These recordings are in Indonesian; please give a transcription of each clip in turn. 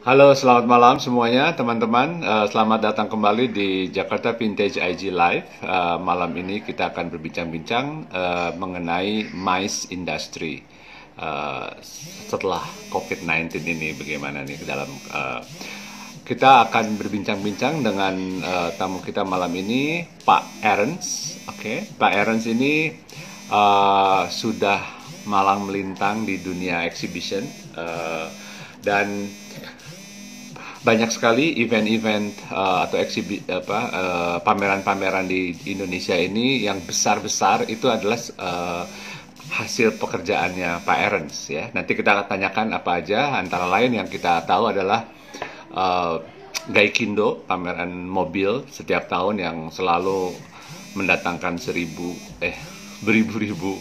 Halo, selamat malam semuanya, teman-teman. Selamat datang kembali di Jakarta Vintage IG Live. Malam ini kita akan berbincang-bincang mengenai MICE industry. Setelah COVID-19 ini, bagaimana nih dalam kita akan berbincang-bincang dengan tamu kita malam ini, Pak Ernst. Oke, Pak Ernst ini sudah malang melintang di dunia exhibition dan banyak sekali event-event atau pameran-pameran di Indonesia ini yang besar-besar itu adalah hasil pekerjaannya Pak Ernst ya. Nanti kita akan tanyakan apa aja. Antara lain yang kita tahu adalah Gaikindo, pameran mobil setiap tahun yang selalu mendatangkan beribu-ribu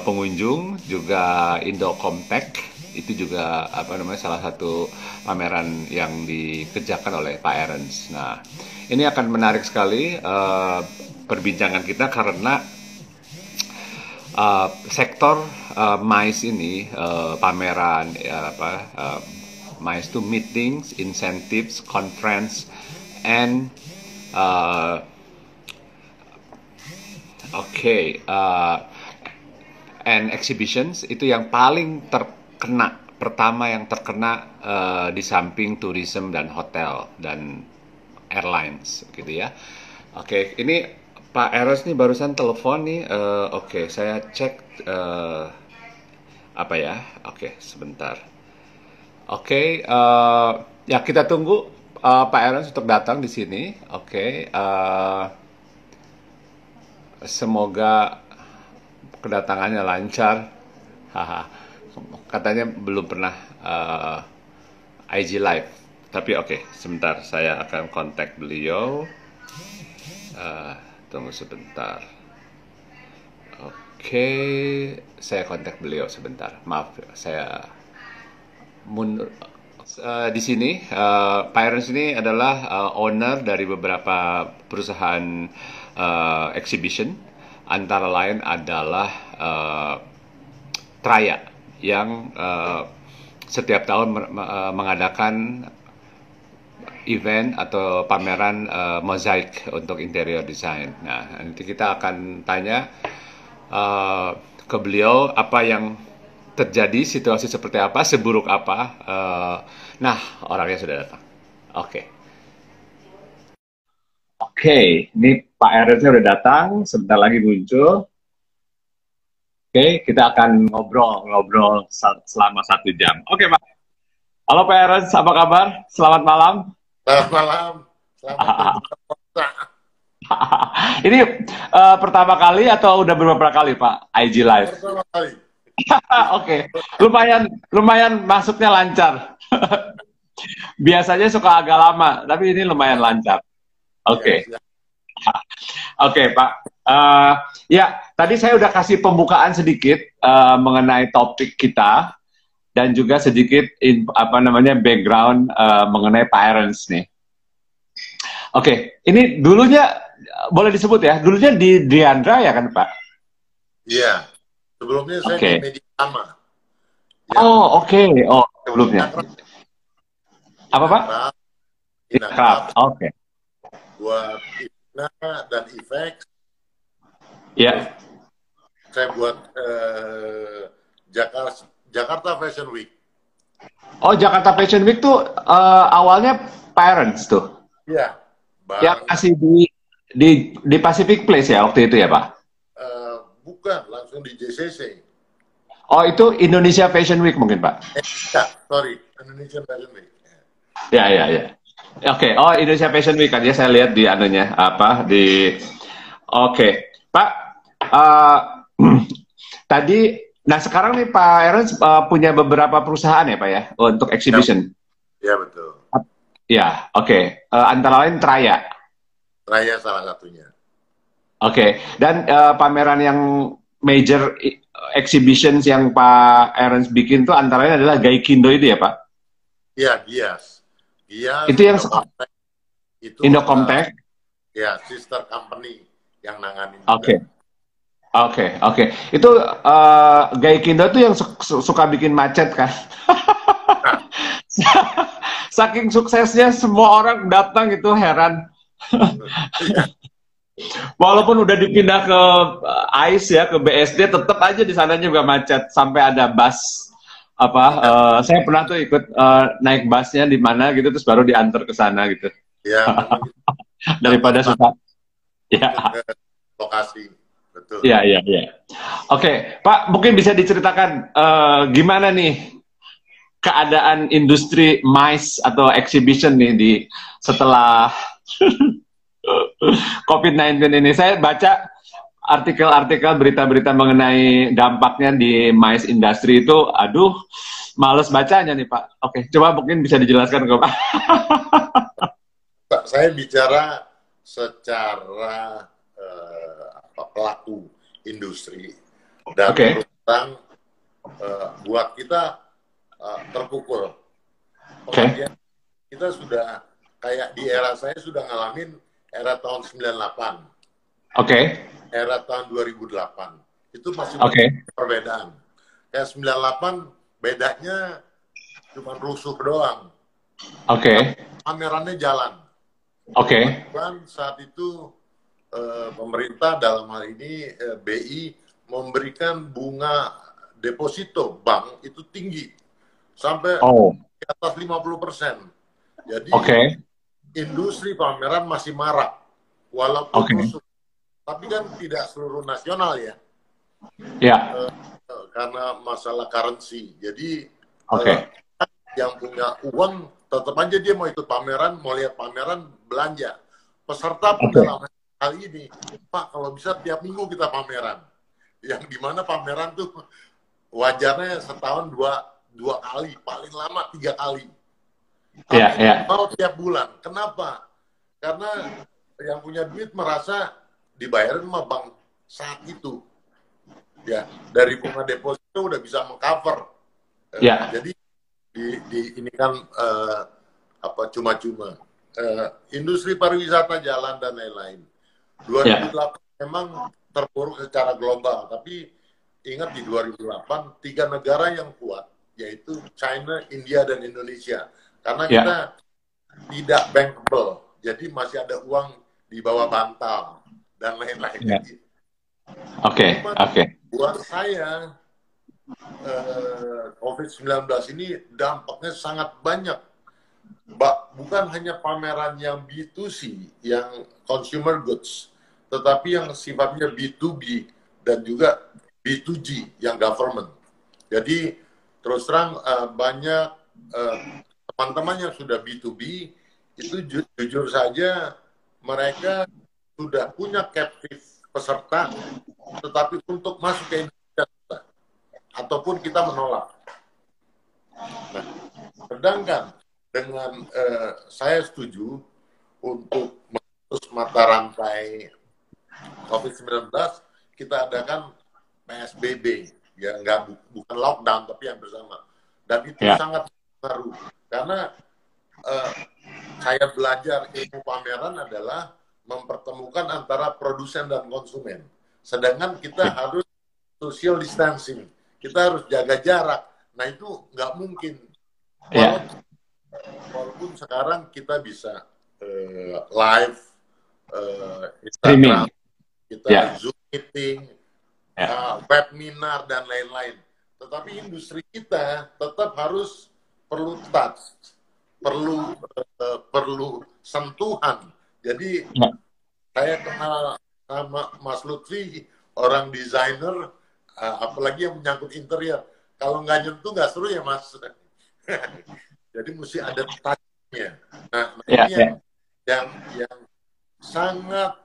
pengunjung. Juga Indo Compact itu juga salah satu pameran yang dikerjakan oleh Pak Ernst. Nah, ini akan menarik sekali perbincangan kita karena sektor MICE ini pameran MICE itu meetings, incentives, conference, and and exhibitions itu yang paling pertama yang terkena di samping tourism dan hotel dan airlines gitu ya. Oke, ini Pak Eros nih barusan telepon nih. Oke, saya cek Oke, sebentar. Oke, ya kita tunggu Pak Eros untuk datang di sini. Oke, semoga kedatangannya lancar. Haha. Katanya belum pernah IG live, tapi oke, sebentar saya akan kontak beliau. Tunggu sebentar. Oke, saya kontak beliau sebentar. Maaf, saya mundur. Di sini Pak Ernst ini adalah owner dari beberapa perusahaan exhibition. Antara lain adalah Traya yang setiap tahun mengadakan event atau pameran mozaik untuk interior design. Nah, nanti kita akan tanya ke beliau apa yang terjadi, situasi seperti apa, seburuk apa. Nah, orangnya sudah datang. Oke, ini Pak Ernstnya udah datang, sebentar lagi muncul. Oke, kita akan ngobrol selama 1 jam. Oke, Pak. Halo Pak Ernst, apa kabar? Selamat malam. Selamat malam. Selamat berbuka. Ini pertama kali atau udah beberapa kali Pak IG Live? Pertama kali. Oke, lumayan masuknya lancar. Biasanya suka agak lama, tapi ini lumayan lancar. Oke. Ya, Oke, Pak. Ya, tadi saya udah kasih pembukaan sedikit mengenai topik kita dan juga sedikit background mengenai Pak Ernst nih. Oke, ini dulunya boleh disebut ya, dulunya di Diandra ya kan, Pak? Iya. Sebelumnya saya di Media Lama. Ya. Oke. Oh, sebelumnya. Apa, Pak? Inakraft. Oke. Buat Ina dan Effects. Ya. Saya buat Jakarta Fashion Week. Oh, Jakarta Fashion Week tuh awalnya Parents tuh. Iya. Yang masih di Pacific Place ya waktu itu ya, Pak? Bukan, langsung di JCC. Oh, itu Indonesia Fashion Week mungkin, Pak? Sorry, Indonesian Fashion Week. Ya. Oke, oh Indonesia Fashion Week kan ya, saya lihat di anunya Oke, Pak. Tadi, nah sekarang nih Pak Ernst punya beberapa perusahaan ya Pak ya untuk exhibition. Ya betul. Ya, oke. Antara lain Traya. Traya salah satunya. Oke, dan pameran yang major exhibitions yang Pak Ernst bikin tuh antara lain adalah Gaikindo itu ya Pak? Iya, Gias. Itu yang Indo Compact. Ya, sister company yang nanganin. Oke. Itu Gaikindo tuh yang suka bikin macet kan? saking suksesnya semua orang datang itu heran. Walaupun udah dipindah ke ICE ya, ke BSD, tetap aja di sana juga macet sampai ada bus apa. Saya pernah tuh ikut naik busnya di mana gitu, terus baru diantar ke sana gitu. Ya, Daripada susah. Ya. Lokasi, betul. Iya, iya, iya. Oke, Pak, mungkin bisa diceritakan gimana nih keadaan industri MICE atau exhibition nih di setelah COVID-19 ini. Saya baca artikel-artikel, berita-berita mengenai dampaknya di MICE industri itu, aduh, males bacanya nih Pak. Oke, coba mungkin bisa dijelaskan ke Pak. Saya bicara secara pelaku industri dan terus terang buat kita terpukul. Pengertian kita sudah kayak di era saya sudah ngalamin era tahun 98. Era tahun 2008. Itu masih perbedaan. Kayak 98 bedanya cuma rusuh doang. Pamerannya jalan. Dan saat itu pemerintah dalam hal ini BI memberikan bunga deposito bank itu tinggi sampai di atas 50%. Jadi industri pameran masih marak walaupun rusuh. Tapi kan tidak seluruh nasional ya. Karena masalah currency. Jadi yang punya uang tetap aja dia mau ikut pameran, mau lihat pameran, belanja. Peserta pun dalam hal ini, Pak, kalau bisa tiap minggu kita pameran. Yang dimana pameran tuh wajarnya setahun dua kali, paling lama 3 kali. Mau tiap bulan. Kenapa? Karena yang punya duit merasa dibayarin sama bank saat itu. Ya, dari bunga deposito udah bisa mengcover. Jadi ini kan cuma-cuma. Industri pariwisata jalan dan lain-lain. 2008 memang terpuruk secara global, tapi ingat di 2008 3 negara yang kuat, yaitu China, India, dan Indonesia. Karena kita tidak bankable, jadi masih ada uang di bawah bantal dan lain-lain. Buat saya COVID-19 ini dampaknya sangat banyak. Bukan hanya pameran yang B2C, yang consumer goods, tetapi yang sifatnya B2B dan juga B2G, yang government. Jadi terus terang banyak teman-teman yang sudah B2B, itu jujur saja mereka sudah punya captive peserta, tetapi untuk masuk ke Indonesia ataupun kita menolak. Nah, sedangkan dengan saya setuju untuk memutus mata rantai COVID-19, kita adakan PSBB, ya bukan lockdown tapi yang bersama. Dan itu sangat berpengaruh karena saya belajar ilmu pameran adalah mempertemukan antara produsen dan konsumen. Sedangkan kita harus social distancing, kita harus jaga jarak. Nah itu nggak mungkin. Walaupun sekarang kita bisa live Instagram, kita Zoom meeting, webinar dan lain-lain. Tetapi industri kita tetap harus perlu touch, perlu sentuhan. Jadi saya kenal sama Mas Lutfi, orang desainer, apalagi yang menyangkut interior. Kalau nggak nyentuh nggak seru ya Mas. Jadi mesti ada touch-nya. Nah, ini yang sangat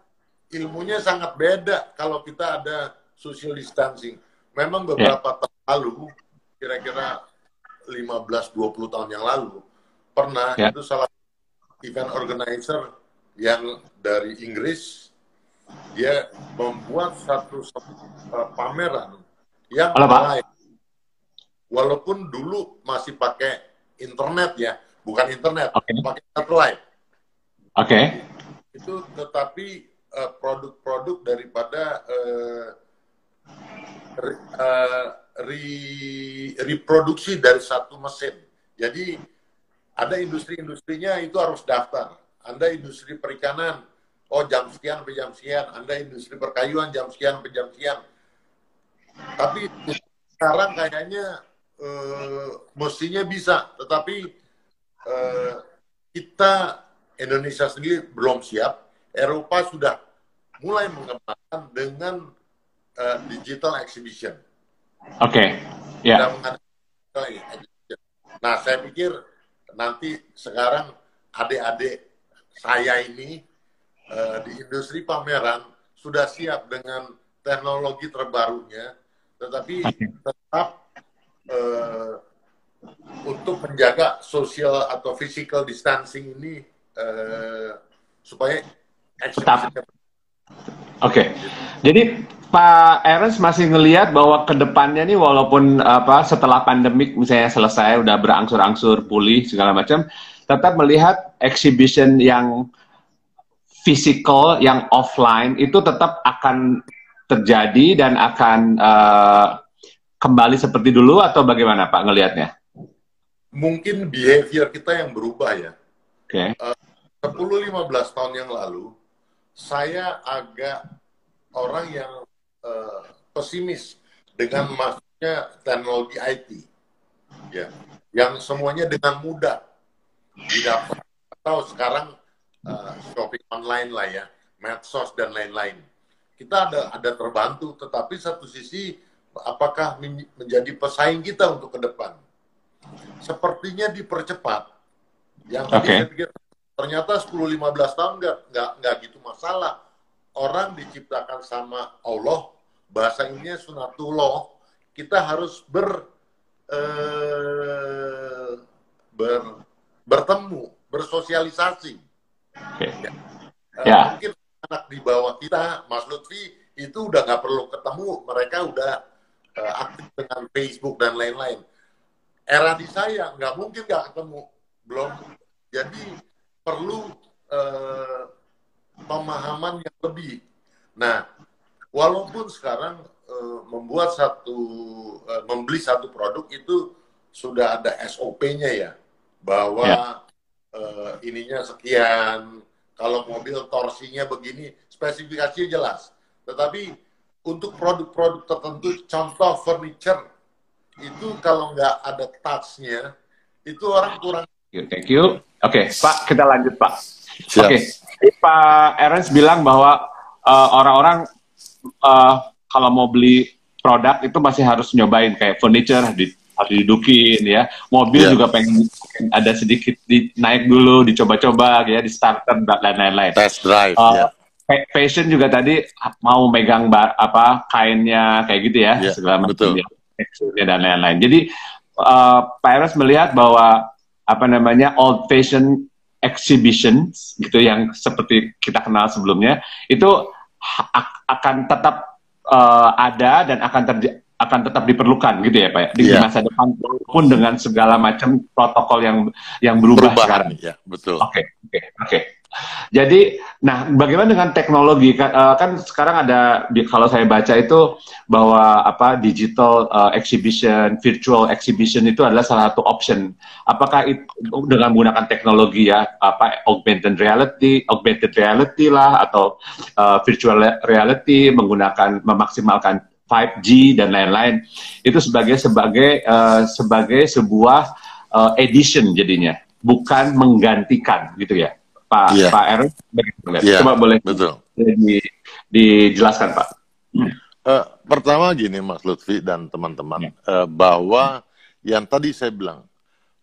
ilmunya sangat beda kalau kita ada social distancing. Memang beberapa tahun lalu, kira-kira 15-20 tahun yang lalu, pernah itu salah event organizer yang dari Inggris, dia membuat satu pameran yang lain. Walaupun dulu masih pakai internet ya, bukan internet, pakai satelit. Itu tetapi produk-produk daripada reproduksi dari satu mesin. Jadi Ada industri-industrinya itu harus daftar. Anda industri perikanan, oh jam sekian sampai jam sekian. Anda industri perkayuan jam sekian sampai jam sekian. Tapi sekarang kayaknya mestinya bisa, tetapi kita Indonesia sendiri belum siap. Eropa sudah mulai mengembangkan dengan digital exhibition. Oke, ya. Nah, saya pikir nanti sekarang adik-adik saya ini di industri pameran sudah siap dengan teknologi terbarunya, tetapi tetap untuk menjaga social atau physical distancing ini supaya tetap. Oke. Jadi Pak Ernst masih ngelihat bahwa kedepannya nih walaupun setelah pandemik misalnya selesai udah berangsur-angsur pulih segala macam, tetap melihat exhibition yang physical, yang offline itu tetap akan terjadi dan akan kembali seperti dulu atau bagaimana Pak ngelihatnya? Mungkin behavior kita yang berubah ya. Oke. 10-15 tahun yang lalu saya agak orang yang pesimis dengan masuknya teknologi IT, ya, yang semuanya dengan mudah didapat. Atau sekarang shopping online lah ya, medsos dan lain-lain. Kita ada terbantu, tetapi satu sisi apakah menjadi pesaing kita untuk ke depan? Sepertinya dipercepat. Yang tadi saya pikir ternyata 10-15 tahun nggak gitu masalah. Orang diciptakan sama Allah, bahasa Inggrisnya sunatullah, kita harus bertemu, bersosialisasi. Mungkin anak di bawah kita, Mas Lutfi, itu udah nggak perlu ketemu, mereka udah aktif dengan Facebook dan lain-lain. Era di saya nggak mungkin nggak ketemu, belum. Jadi perlu pemahaman yang lebih. Nah, walaupun sekarang membeli satu produk itu sudah ada SOP-nya ya, bahwa ininya sekian, kalau mobil torsinya begini, spesifikasinya jelas. Tetapi untuk produk-produk tertentu, contoh furniture, itu kalau nggak ada touch-nya, itu orang kurang. Thank you. Oke, Pak, kita lanjut Pak. Oke, Pak Ernst bilang bahwa orang-orang kalau mau beli produk itu masih harus nyobain kayak furniture harus didudukin ya, mobil juga pengen ada sedikit naik dulu, dicoba-coba ya, di starter dan lain-lain. Test drive. Fashion juga tadi mau megang kainnya kayak gitu ya, segala macam teksturnya dan lain-lain. Jadi Pak Ernst melihat bahwa old fashion exhibitions gitu yang seperti kita kenal sebelumnya itu akan tetap ada dan akan tetap diperlukan gitu ya Pak ya, di masa depan pun dengan segala macam protokol yang berubah sekarang. Ya, betul. Oke. Jadi, nah bagaimana dengan teknologi? Kan sekarang ada, kalau saya baca itu bahwa digital exhibition, virtual exhibition itu adalah salah satu option. Apakah itu dengan menggunakan teknologi ya, augmented reality lah, atau virtual reality, memaksimalkan 5G dan lain-lain, itu sebagai sebuah edition jadinya, bukan menggantikan gitu ya. Pak Ernst, coba boleh dijelaskan Pak. Pertama gini Mas Lutfi dan teman-teman, bahwa yang tadi saya bilang,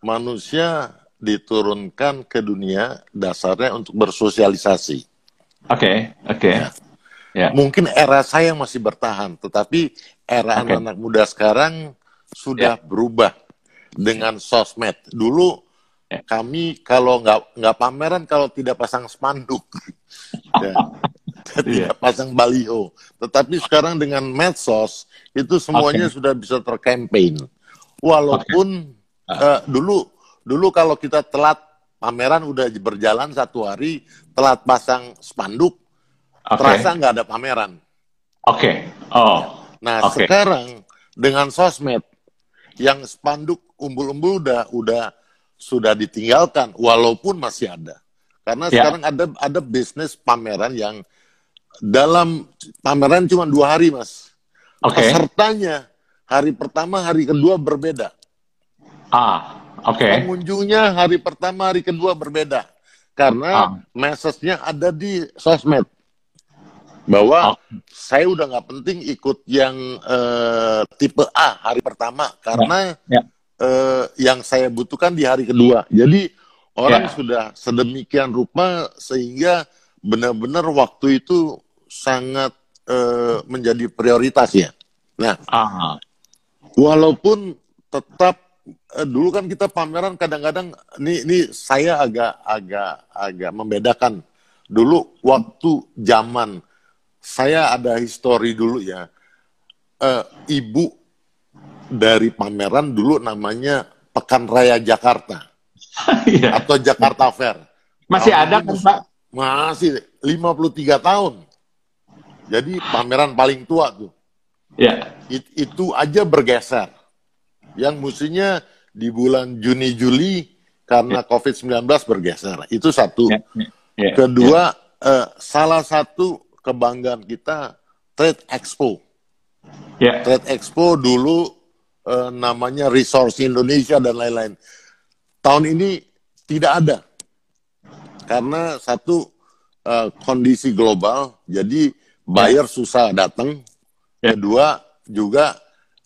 manusia diturunkan ke dunia dasarnya untuk bersosialisasi. Oke. Mungkin era saya masih bertahan, tetapi era anak-anak muda sekarang sudah berubah dengan sosmed. Dulu kami kalau nggak pameran kalau tidak pasang spanduk, tidak pasang baliho. Tetapi sekarang dengan medsos itu semuanya sudah bisa tercampaign. Walaupun dulu kalau kita telat pameran udah berjalan 1 hari, telat pasang spanduk, terasa nggak ada pameran. Sekarang dengan sosmed yang spanduk umbul-umbul udah sudah ditinggalkan, walaupun masih ada. Karena Ya. sekarang ada bisnis pameran yang dalam pameran cuma 2 hari, Mas. Oke. Pesertanya hari pertama, hari kedua berbeda. Oke. Pengunjungnya hari pertama, hari kedua berbeda. Karena message-nya ada di sosmed. Bahwa saya udah nggak penting ikut yang tipe A hari pertama. Karena yang saya butuhkan di hari kedua. Jadi orang sudah sedemikian rupa sehingga benar-benar waktu itu sangat menjadi prioritas ya. Nah, walaupun tetap dulu kan kita pameran kadang-kadang ini saya agak membedakan. Dulu waktu zaman saya ada histori dulu ya. Ibu dari pameran dulu namanya Pekan Raya Jakarta atau Jakarta Fair. Masih ada kan, Pak? Masih 53 tahun. Jadi pameran paling tua tuh. Ya. Itu aja bergeser. Yang mestinya di bulan Juni-Juli karena COVID-19 bergeser. Itu satu. Kedua, salah satu kebanggaan kita Trade Expo. Trade Expo dulu namanya Resource Indonesia dan lain-lain. Tahun ini tidak ada. Karena satu kondisi global, jadi buyer susah datang. Kedua juga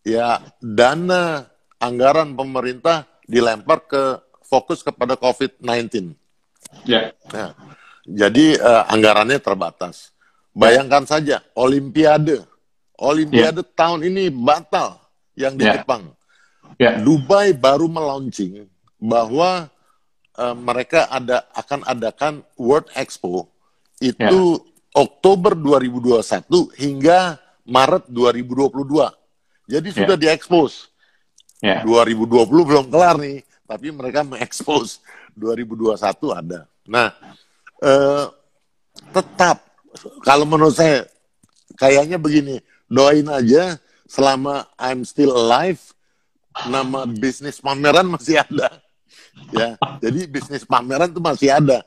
ya dana anggaran pemerintah dilempar ke fokus kepada COVID-19. Nah, jadi anggarannya terbatas. Bayangkan saja Olimpiade tahun ini batal yang di Jepang. Dubai baru melaunching bahwa mereka akan adakan World Expo itu Oktober 2021 hingga Maret 2022. Jadi sudah diekspos. 2020 belum kelar nih, tapi mereka mengekspos 2021 ada. Nah, tetap kalau menurut saya kayaknya begini, doain aja selama I'm still alive, nama bisnis pameran masih ada. Ya, jadi bisnis pameran itu masih ada,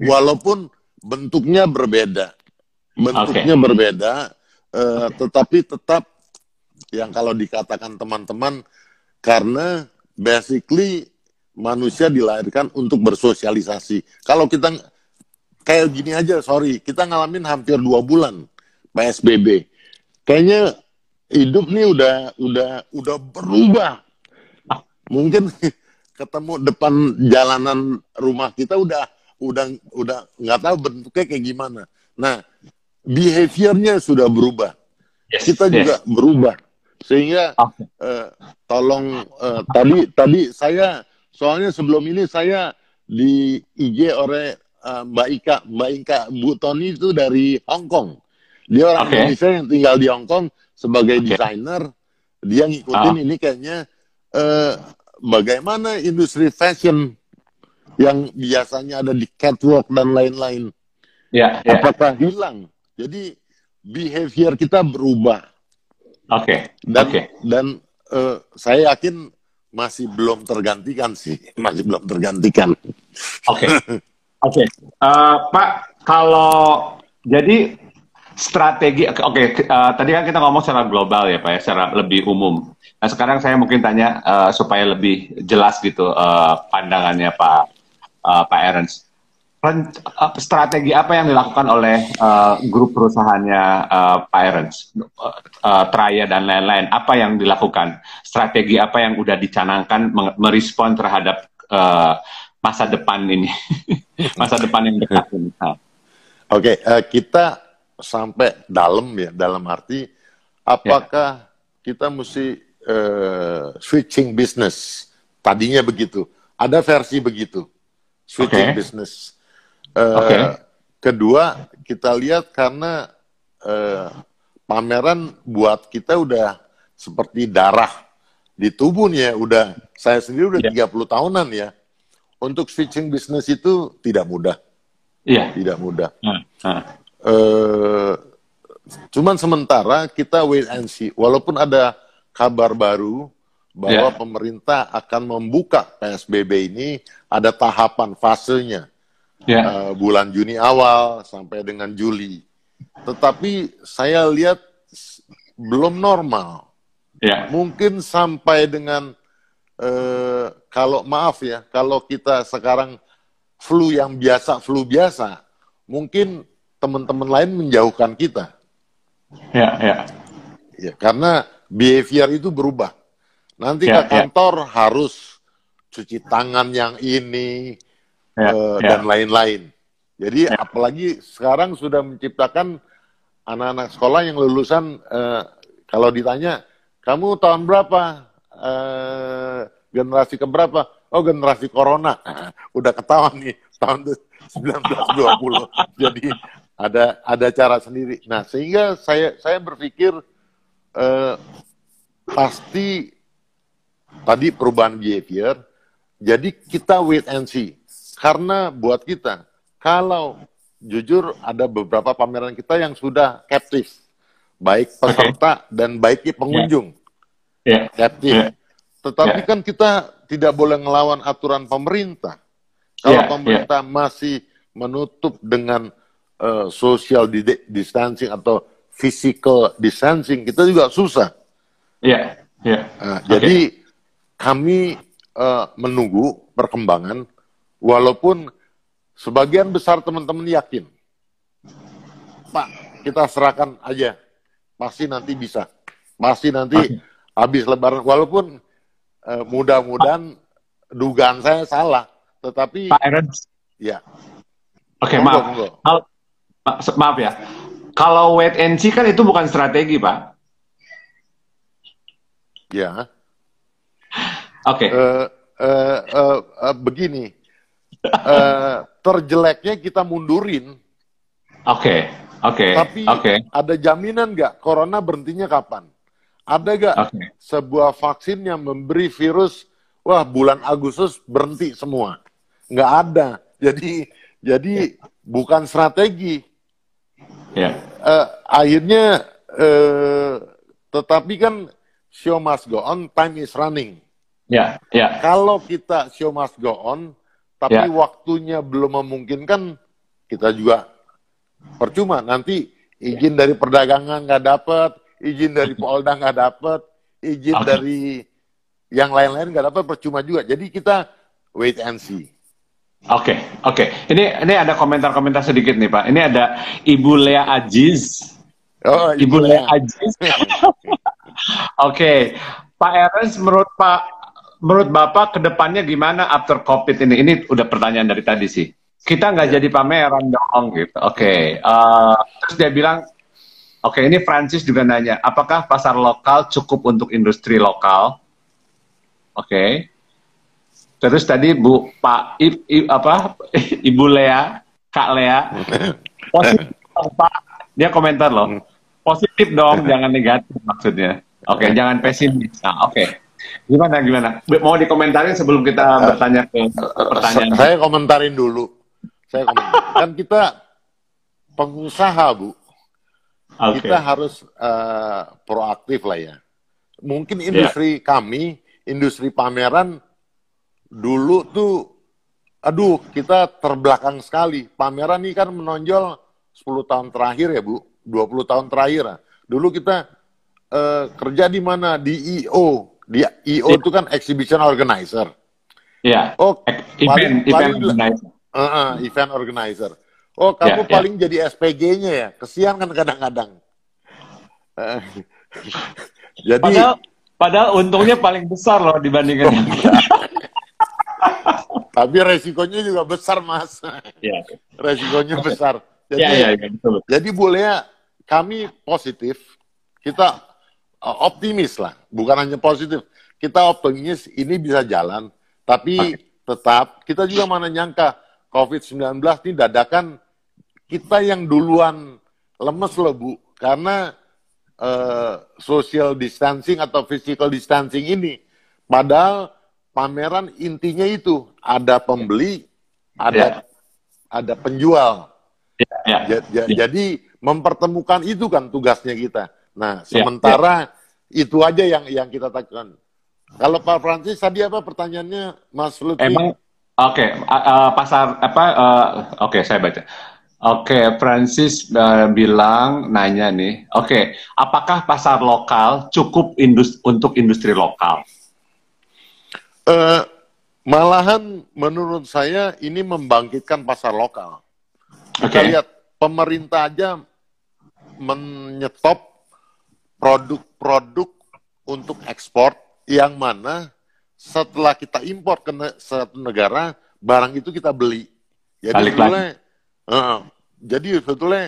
walaupun bentuknya berbeda, tetapi tetap yang kalau dikatakan teman-teman, karena basically manusia dilahirkan untuk bersosialisasi. Kalau kita kayak gini aja, kita ngalamin hampir 2 bulan PSBB, kayaknya hidup nih udah berubah. Mungkin ketemu depan jalanan rumah kita udah nggak tahu bentuknya kayak gimana. Nah, behaviornya sudah berubah. Kita juga berubah. Sehingga tolong tadi saya soalnya sebelum ini saya di IG oleh Mbak Ika Bu Tony itu dari Hong Kong. Dia orang Indonesia yang tinggal di Hong Kong sebagai desainer. Dia ngikutin ini kayaknya bagaimana industri fashion yang biasanya ada di catwalk dan lain-lain. Apakah hilang? Jadi behavior kita berubah. Dan saya yakin masih belum tergantikan sih, Pak, kalau jadi strategi, tadi kan kita ngomong secara global ya Pak ya, secara lebih umum. Nah sekarang saya mungkin tanya supaya lebih jelas gitu pandangannya Pak Ernst. Strategi apa yang dilakukan oleh grup perusahaannya Pak Ernst, Traya dan lain-lain? Apa yang dilakukan? Strategi apa yang udah dicanangkan merespon terhadap masa depan ini, masa depan yang dekat ini? Kita sampai dalam arti apakah kita mesti switching business? Tadinya begitu, ada versi begitu, switching business. Kedua, kita lihat karena pameran buat kita udah seperti darah di tubuh nih ya, saya sendiri udah 30 tahunan ya. Untuk switching bisnis itu tidak mudah. Tidak mudah. Cuman sementara kita wait and see. Walaupun ada kabar baru bahwa pemerintah akan membuka PSBB ini, ada tahapan fasenya, bulan Juni awal sampai dengan Juli. Tetapi saya lihat belum normal. Mungkin sampai dengan kalau maaf ya, kalau kita sekarang flu biasa, mungkin teman-teman lain menjauhkan kita. Ya, karena behavior itu berubah. Nanti ke kantor harus cuci tangan yang ini dan lain-lain. Jadi apalagi sekarang sudah menciptakan anak-anak sekolah yang lulusan, kalau ditanya, kamu tahun berapa? Generasi keberapa? Oh, generasi corona. Udah ketahuan nih, tahun 1920. Jadi ada cara sendiri. Nah, sehingga saya berpikir pasti tadi perubahan behavior. Jadi kita wait and see. Karena buat kita, kalau jujur ada beberapa pameran kita yang sudah captive, baik peserta dan baik pengunjung. Captive. Tetapi kan kita tidak boleh ngelawan aturan pemerintah. Kalau pemerintah masih menutup dengan social distancing atau physical distancing, kita juga susah. Jadi kami menunggu perkembangan, walaupun sebagian besar teman-teman yakin, Pak, kita serahkan aja, pasti nanti bisa, pasti nanti habis Lebaran, walaupun mudah-mudahan dugaan saya salah, tetapi Pak Ernst. Oke, maaf ya. Kalau wait and see kan itu bukan strategi, Pak. Oke. Begini, terjeleknya kita mundurin. Tapi ada jaminan nggak corona berhentinya kapan? Ada nggak sebuah vaksin yang memberi virus, wah bulan Agustus berhenti semua? Nggak ada. Jadi bukan strategi. Akhirnya, tetapi kan show must go on, time is running. Kalau kita show must go on, tapi waktunya belum memungkinkan, kita juga percuma. Nanti izin dari perdagangan nggak dapat, izin dari Polda nggak dapat, izin dari yang lain-lain nggak dapat, percuma juga. Jadi kita wait and see. Oke. Ini ada komentar-komentar sedikit nih, Pak. Ini ada Ibu Lea Aziz. Ibu Lea Aziz. Pak Ernst, menurut Bapak kedepannya gimana after COVID ini? Ini udah pertanyaan dari tadi sih. Kita nggak jadi pameran dong, gitu. Terus dia bilang, ini Francis juga nanya, apakah pasar lokal cukup untuk industri lokal? Terus tadi Ibu Lea, Kak Lea, positif dong, Pak. Dia komentar loh, positif dong, jangan negatif maksudnya. Jangan pesimis. Nah, Gimana? Mau dikomentarin sebelum kita bertanya ke pertanyaan? Saya komentarin dulu. Kan kita pengusaha, Bu. Kita harus proaktif lah ya. Mungkin industri kami, industri pameran, dulu tuh, kita terbelakang sekali. Pameran ini kan menonjol 10 tahun terakhir ya, Bu. 20 tahun terakhir. Dulu kita kerja di mana? Di I.O. Di I.O. itu kan exhibition organizer. Event organizer. Kamu paling jadi SPG-nya ya. Kesian kan kadang-kadang. Jadi padahal untungnya paling besar loh dibandingkan. Tapi resikonya juga besar, Mas. Resikonya besar. Jadi boleh kami positif, kita optimis lah, bukan hanya positif. Kita optimis ini bisa jalan, tapi tetap kita juga mana nyangka COVID-19 ini dadakan kita yang duluan lemes loh, Bu, karena social distancing atau physical distancing ini. Padahal pameran intinya itu ada pembeli, ada penjual. Jadi mempertemukan itu kan tugasnya kita. Nah, sementara itu aja yang kita takutkan. Kalau Pak Francis tadi apa pertanyaannya, Mas Lutfi? Emang oke, pasar apa? Oke, saya baca. Oke, Francis bilang nanya nih. Oke, apakah pasar lokal cukup untuk industri lokal? Eh, Malahan menurut saya ini membangkitkan pasar lokal. Kita Oke. lihat pemerintah aja menyetop produk-produk untuk ekspor yang mana setelah kita impor ke satu negara, barang itu kita beli. Jadi Balik lagi. sebetulnya, eh, jadi sebetulnya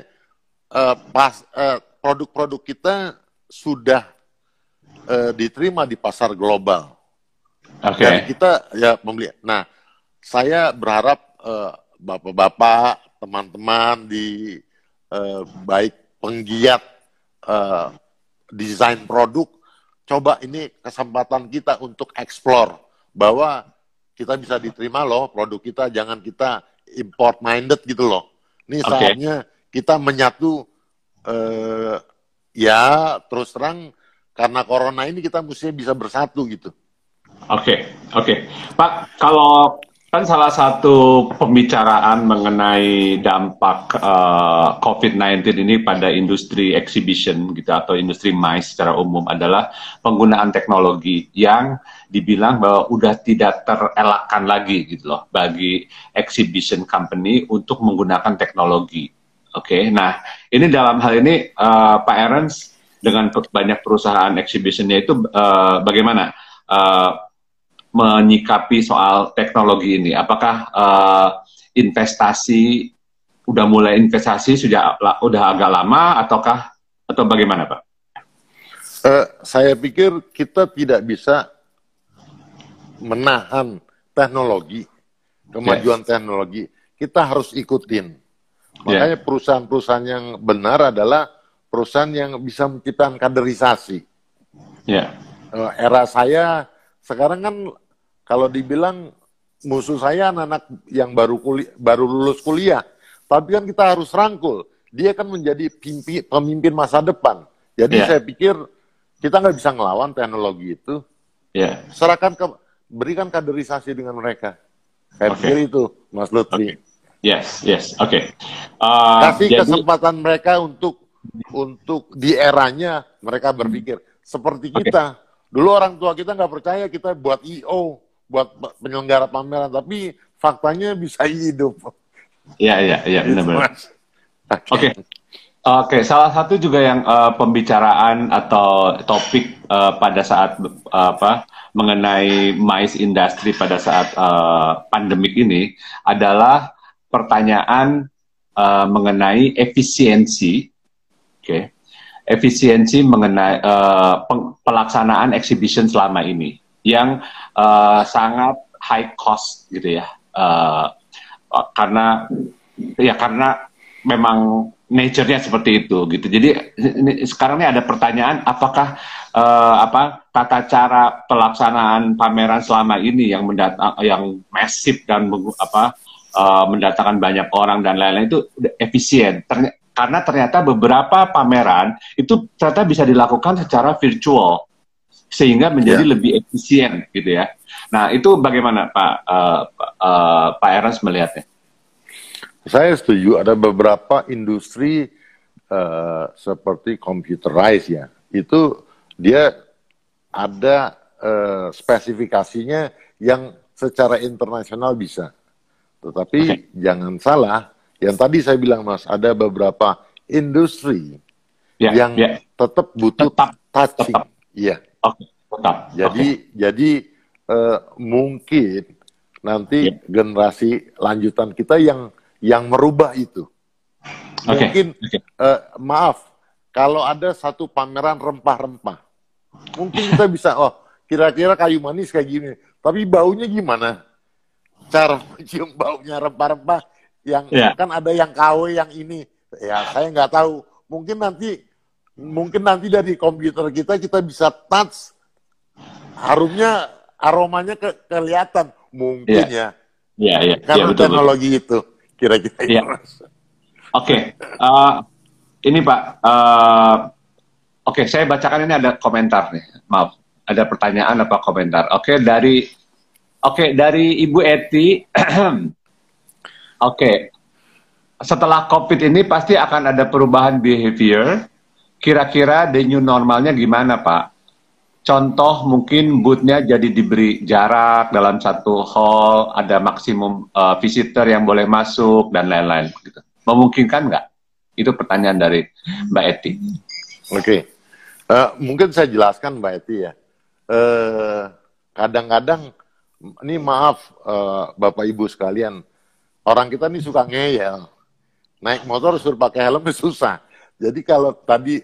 produk-produk kita sudah diterima di pasar global. Oke. Dan kita ya membeli. Nah, saya berharap bapak-bapak, teman-teman di baik penggiat desain produk, coba ini kesempatan kita untuk explore bahwa kita bisa diterima loh produk kita, jangan kita import minded gitu loh. Ini saatnya kita menyatu, ya terus terang karena corona ini kita mestinya bisa bersatu gitu. Oke. Pak, kalau kan salah satu pembicaraan mengenai dampak COVID-19 ini pada industri exhibition gitu atau industri MICE secara umum adalah penggunaan teknologi yang dibilang bahwa udah tidak terelakkan lagi gitu loh bagi exhibition company untuk menggunakan teknologi. Oke. Nah, ini dalam hal ini Pak Ernst dengan banyak perusahaan exhibitionnya itu bagaimana menyikapi soal teknologi ini? Apakah investasi udah mulai investasi udah agak lama atau bagaimana, Pak? Saya pikir kita tidak bisa menahan teknologi, kemajuan teknologi. Kita harus ikutin. Makanya perusahaan-perusahaan yang benar adalah perusahaan yang bisa menciptakan kaderisasi. Era saya sekarang kan kalau dibilang musuh saya anak-anak yang baru lulus kuliah, tapi kan kita harus rangkul. Dia kan menjadi pemimpin masa depan. Jadi saya pikir kita nggak bisa ngelawan teknologi itu. Berikan kaderisasi dengan mereka. Saya pikir itu, Mas Lutfi. Kasih kesempatan mereka untuk di eranya mereka berpikir seperti kita. Dulu orang tua kita nggak percaya kita buat I.O., buat penyelenggara pameran, tapi faktanya bisa hidup. Iya, benar-benar. Oke, salah satu juga yang pembicaraan atau topik pada saat mengenai MICE industry pada saat pandemik ini adalah pertanyaan mengenai efisiensi, efisiensi mengenai pelaksanaan exhibition selama ini yang sangat high cost gitu ya, karena memang nature-nya seperti itu gitu. Jadi sekarang ini ada pertanyaan apakah tata cara pelaksanaan pameran selama ini yang masif dan mendatangkan banyak orang dan lain-lain itu efisien. Karena ternyata beberapa pameran itu ternyata bisa dilakukan secara virtual sehingga menjadi lebih efisien gitu ya. Nah itu bagaimana Pak Ernst melihatnya? Saya setuju ada beberapa industri seperti computerized ya, itu dia ada spesifikasinya yang secara internasional bisa. Tetapi jangan salah, yang tadi saya bilang Mas, ada beberapa industri yang tetap butuh touching. Iya. Jadi mungkin nanti generasi lanjutan kita yang merubah itu. Mungkin maaf kalau ada satu pameran rempah-rempah, mungkin kita bisa kira-kira kayu manis kayak gini, tapi baunya gimana? Cara mencium baunya rempah-rempah yang kan ada yang KW yang ini, ya saya nggak tahu. Mungkin nanti dari komputer kita bisa touch, aromanya kelihatan mungkin karena betul, teknologi itu kira-kira. Ini Pak, saya bacakan, ini ada komentar nih, maaf. ada pertanyaan apa komentar? Oke, dari Ibu Eti. Oke, setelah COVID ini pasti akan ada perubahan behavior. Kira-kira the new normalnya gimana, Pak? Contoh mungkin booth-nya jadi diberi jarak dalam satu hall, ada maksimum visitor yang boleh masuk, dan lain-lain. Gitu. Memungkinkan nggak? Itu pertanyaan dari Mbak Eti. Oke. Mungkin saya jelaskan Mbak Eti ya. Kadang-kadang, ini maaf Bapak Ibu sekalian, orang kita ini suka ngeyel. Naik motor suruh pakai helm susah. Jadi kalau tadi,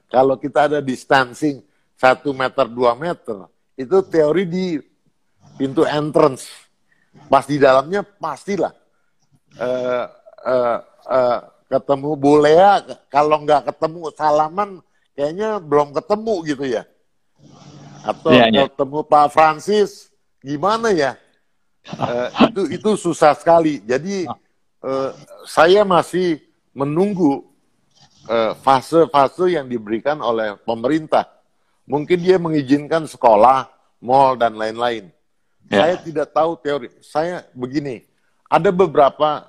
kalau kita ada distancing 1 meter, 2 meter, itu teori di pintu entrance. Pas di dalamnya pastilah. Ketemu Bulea, kalau nggak ketemu salaman, kayaknya belum ketemu gitu ya. Atau ketemu Pak Francis, gimana ya? Itu susah sekali. Jadi saya masih menunggu fase-fase yang diberikan oleh pemerintah. Mungkin dia mengizinkan sekolah, mal, dan lain-lain. Saya tidak tahu teori. Saya begini, ada beberapa,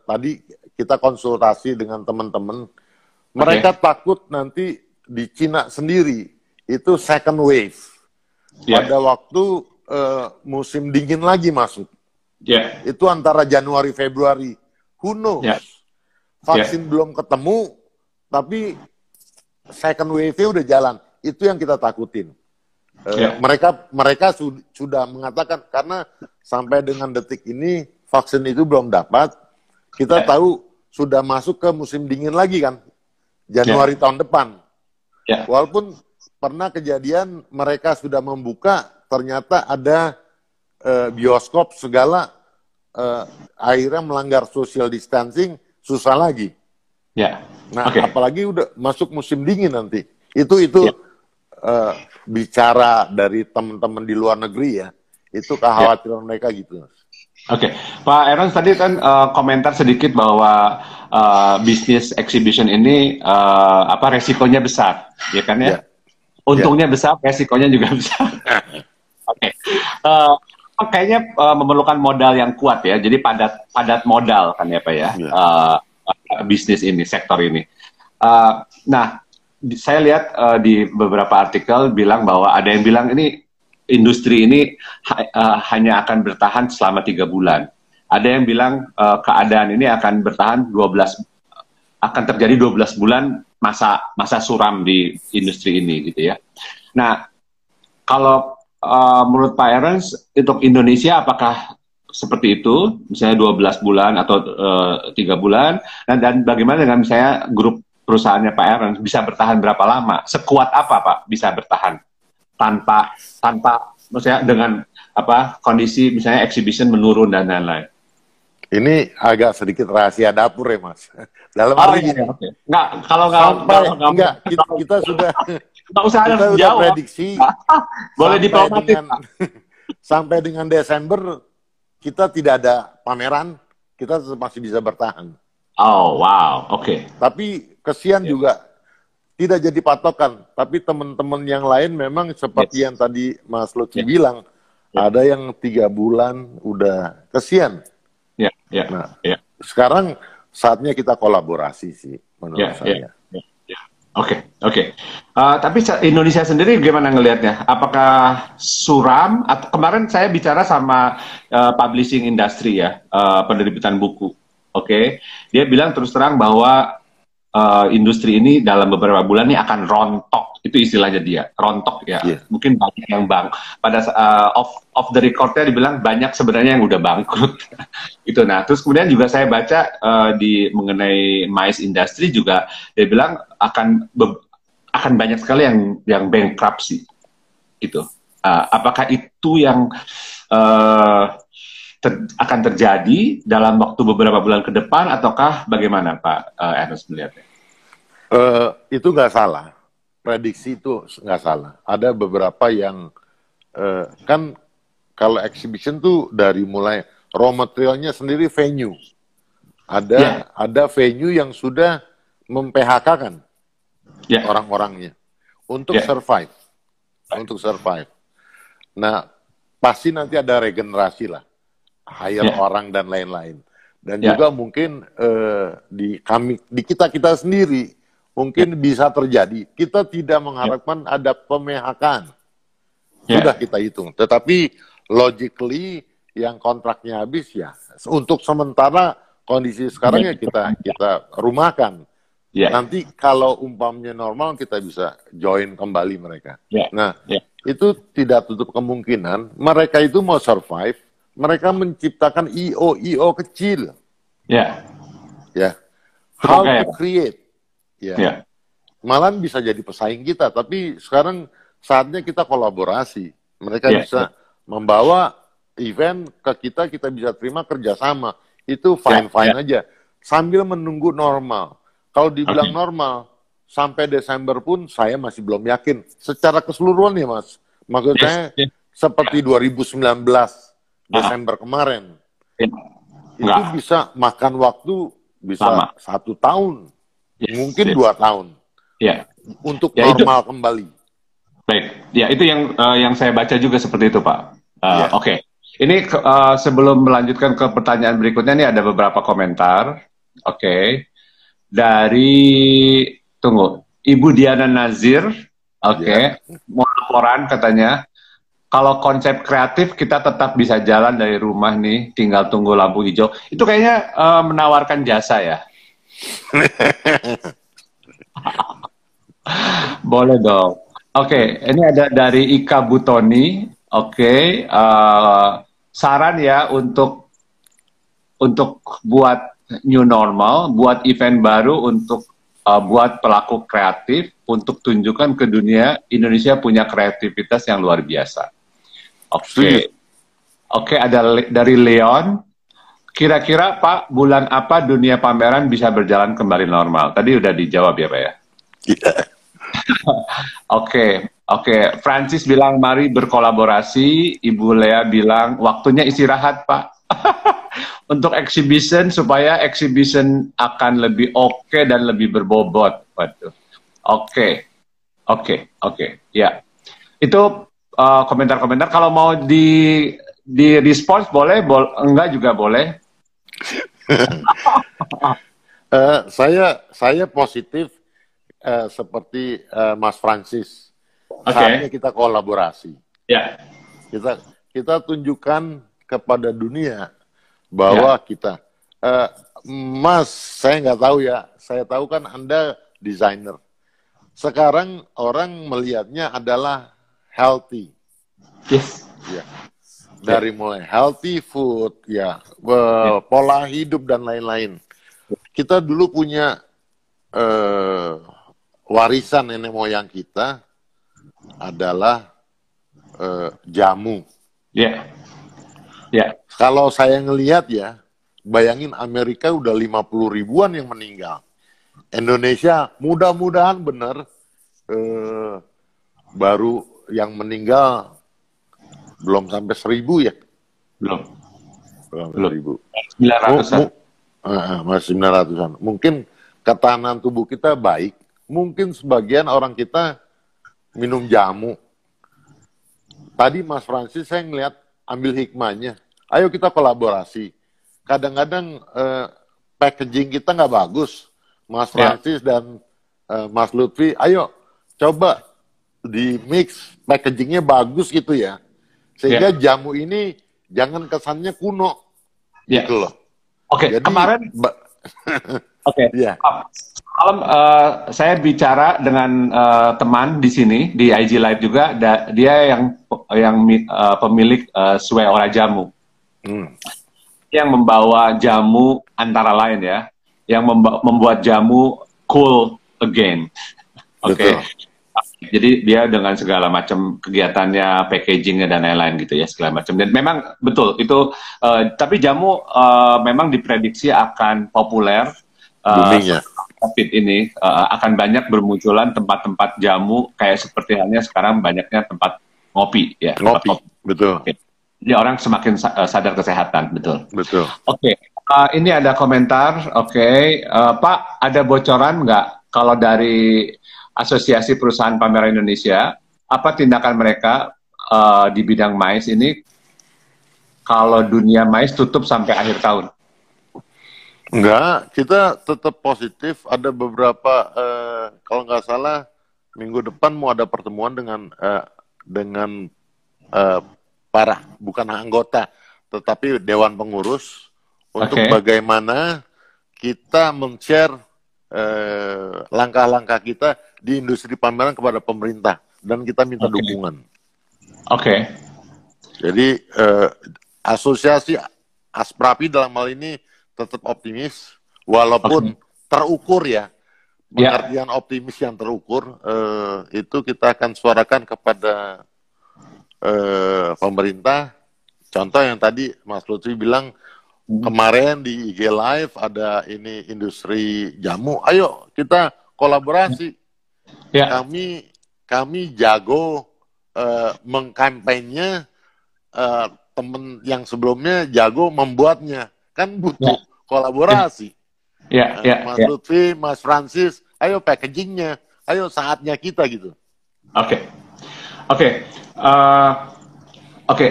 tadi kita konsultasi dengan teman-teman, mereka takut nanti di Cina sendiri, itu second wave. Pada waktu musim dingin lagi masuk. Itu antara Januari, Februari. Who knows? Vaksin belum ketemu, tapi second wave-nya udah jalan. Itu yang kita takutin. Mereka sudah mengatakan, karena sampai dengan detik ini vaksin itu belum dapat. Kita tahu sudah masuk ke musim dingin lagi kan, Januari tahun depan. Walaupun pernah kejadian mereka sudah membuka, ternyata ada bioskop segala, akhirnya melanggar social distancing, susah lagi. Nah, apalagi udah masuk musim dingin nanti. Itu bicara dari teman-teman di luar negeri ya, itu kekhawatiran mereka gitu. Pak Ernst tadi kan komentar sedikit bahwa bisnis exhibition ini resikonya besar, ya kan ya? Untungnya besar, resikonya juga besar. Kayaknya memerlukan modal yang kuat ya, jadi padat modal kan ya Pak ya, bisnis ini, sektor ini. Nah, saya lihat di beberapa artikel bilang bahwa ada yang bilang ini industri ini hanya akan bertahan selama 3 bulan. Ada yang bilang keadaan ini akan bertahan akan terjadi 12 bulan masa suram di industri ini gitu ya. Nah, kalau menurut Pak Ernst untuk Indonesia apakah seperti itu, misalnya 12 bulan atau 3 bulan, dan bagaimana dengan misalnya grup perusahaannya Pak Ernst bisa bertahan berapa lama? Sekuat apa Pak bisa bertahan tanpa maksudnya dengan kondisi misalnya exhibition menurun dan lain-lain? Ini agak sedikit rahasia dapur ya Mas. Dalam arti gini. Nggak, kita sudah prediksi boleh diplomatik. Sampai dengan Desember kita tidak ada pameran, kita masih bisa bertahan. Oh wow, Tapi kesian juga tidak jadi patokan. Tapi teman-teman yang lain memang seperti yang tadi Mas Lutfi bilang, ada yang 3 bulan udah kesian. Sekarang saatnya kita kolaborasi sih menurut saya. Tapi Indonesia sendiri gimana ngelihatnya? Apakah suram? Atau kemarin saya bicara sama publishing industry ya, penerbitan buku. Dia bilang terus terang bahwa industri ini dalam beberapa bulan ini akan rontok, itu istilahnya dia, rontok ya. Mungkin banyak yang pada off the recordnya dibilang banyak sebenarnya yang udah bangkrut. Gitu. Nah, terus kemudian juga saya baca mengenai MICE Industry juga dia bilang akan banyak sekali yang bankruptcy. Gitu. Apakah itu yang akan terjadi dalam waktu beberapa bulan ke depan, ataukah bagaimana Pak Ernst melihatnya? Itu nggak salah, prediksi itu nggak salah. Ada beberapa yang kan kalau exhibition tuh dari mulai raw materialnya sendiri venue, ada venue yang sudah mem-PHK kan orang-orangnya untuk survive. untuk survive. Nah, pasti nanti ada regenerasi lah, hire orang dan lain-lain. Dan juga mungkin di kita sendiri mungkin bisa terjadi. Kita tidak mengharapkan ada PMHK. Sudah kita hitung. Tetapi logically yang kontraknya habis ya untuk sementara kondisi sekarang ya kita rumahkan. Nanti kalau umpamanya normal kita bisa join kembali mereka. Nah, itu tidak tutup kemungkinan mereka itu mau survive, mereka menciptakan IO kecil. How to create. Malah bisa jadi pesaing kita, tapi sekarang saatnya kita kolaborasi. Mereka bisa membawa event ke kita bisa terima kerjasama. Itu fine-fine aja. Sambil menunggu normal. Kalau dibilang normal, sampai Desember pun saya masih belum yakin. Secara keseluruhan ya Mas. Maksud saya seperti 2019 Desember kemarin. Itu bisa makan waktu bisa 1 tahun. Mungkin 2 tahun. Untuk normal kembali. Baik, ya itu yang saya baca juga seperti itu Pak. Oke. Ini sebelum melanjutkan ke pertanyaan berikutnya, ini ada beberapa komentar. Dari Ibu Diana Nazir. Mau laporan katanya. Kalau konsep kreatif kita tetap bisa jalan dari rumah nih, tinggal tunggu lampu hijau. Itu kayaknya menawarkan jasa ya. Boleh dong. Ini ada dari Ika Butoni. Saran ya untuk buat new normal, buat event baru, untuk buat pelaku kreatif, untuk tunjukkan ke dunia Indonesia punya kreativitas yang luar biasa. Ada dari Leon. Kira-kira Pak, bulan apa dunia pameran bisa berjalan kembali normal? Tadi udah dijawab ya Pak ya? Francis bilang mari berkolaborasi. Ibu Lea bilang waktunya istirahat Pak. Untuk exhibition, supaya exhibition akan lebih oke dan lebih berbobot. Waduh. Ya. Itu komentar-komentar. Kalau mau di respons boleh, enggak juga boleh. Saya positif seperti Mas Francis. Saatnya kita kolaborasi. Kita tunjukkan kepada dunia bahwa kita, Mas, saya nggak tahu ya. Saya tahu kan Anda desainer. Sekarang orang melihatnya adalah healthy. Dari mulai healthy food, pola hidup dan lain-lain. Kita dulu punya warisan nenek moyang kita adalah jamu. Kalau saya ngelihat ya, bayangin Amerika udah 50 ribuan yang meninggal. Indonesia mudah-mudahan benar baru yang meninggal belum sampai 1000 ya? Belum 1000. 900-an. Masih 900-an. Mungkin ketahanan tubuh kita baik. Mungkin sebagian orang kita minum jamu. Tadi Mas Francis saya ngeliat ambil hikmahnya. Ayo kita kolaborasi. Kadang-kadang packaging kita nggak bagus. Mas Francis dan Mas Lutfi, ayo coba di mix packagingnya bagus gitu ya. Sehingga jamu ini jangan kesannya kuno. Gitu loh. Jadi, kemarin malam saya bicara dengan teman di sini di IG Live juga, dia yang pemilik Sue Ora Jamu, yang membawa jamu antara lain ya, yang membuat jamu cool again. Jadi dia dengan segala macam kegiatannya, packagingnya dan lain-lain gitu ya, segala macam. Dan memang betul itu. Tapi jamu memang diprediksi akan populer. COVID ini akan banyak bermunculan tempat-tempat jamu kayak seperti halnya sekarang banyaknya tempat ngopi ya. Ngopi. Betul. Jadi orang semakin sadar kesehatan, betul. Ini ada komentar. Pak, ada bocoran nggak kalau dari Asosiasi Perusahaan Pameran Indonesia apa tindakan mereka di bidang mais ini kalau dunia mais tutup sampai akhir tahun? Enggak, kita tetap positif. Ada beberapa, kalau nggak salah, minggu depan mau ada pertemuan dengan para, bukan anggota, tetapi Dewan Pengurus, untuk bagaimana kita men-share langkah-langkah kita di industri pameran kepada pemerintah. Dan kita minta dukungan. Jadi, asosiasi Asprapi dalam hal ini tetap optimis, walaupun terukur ya, pengertian optimis yang terukur, itu kita akan suarakan kepada pemerintah. Contoh yang tadi Mas Lutfi bilang, kemarin di IG Live ada ini industri jamu, ayo kita kolaborasi. Kami jago mengkampanyenya, temen yang sebelumnya jago membuatnya, kan butuh kolaborasi. Mas Lutfi, Mas Francis, ayo packagingnya, ayo saatnya kita gitu.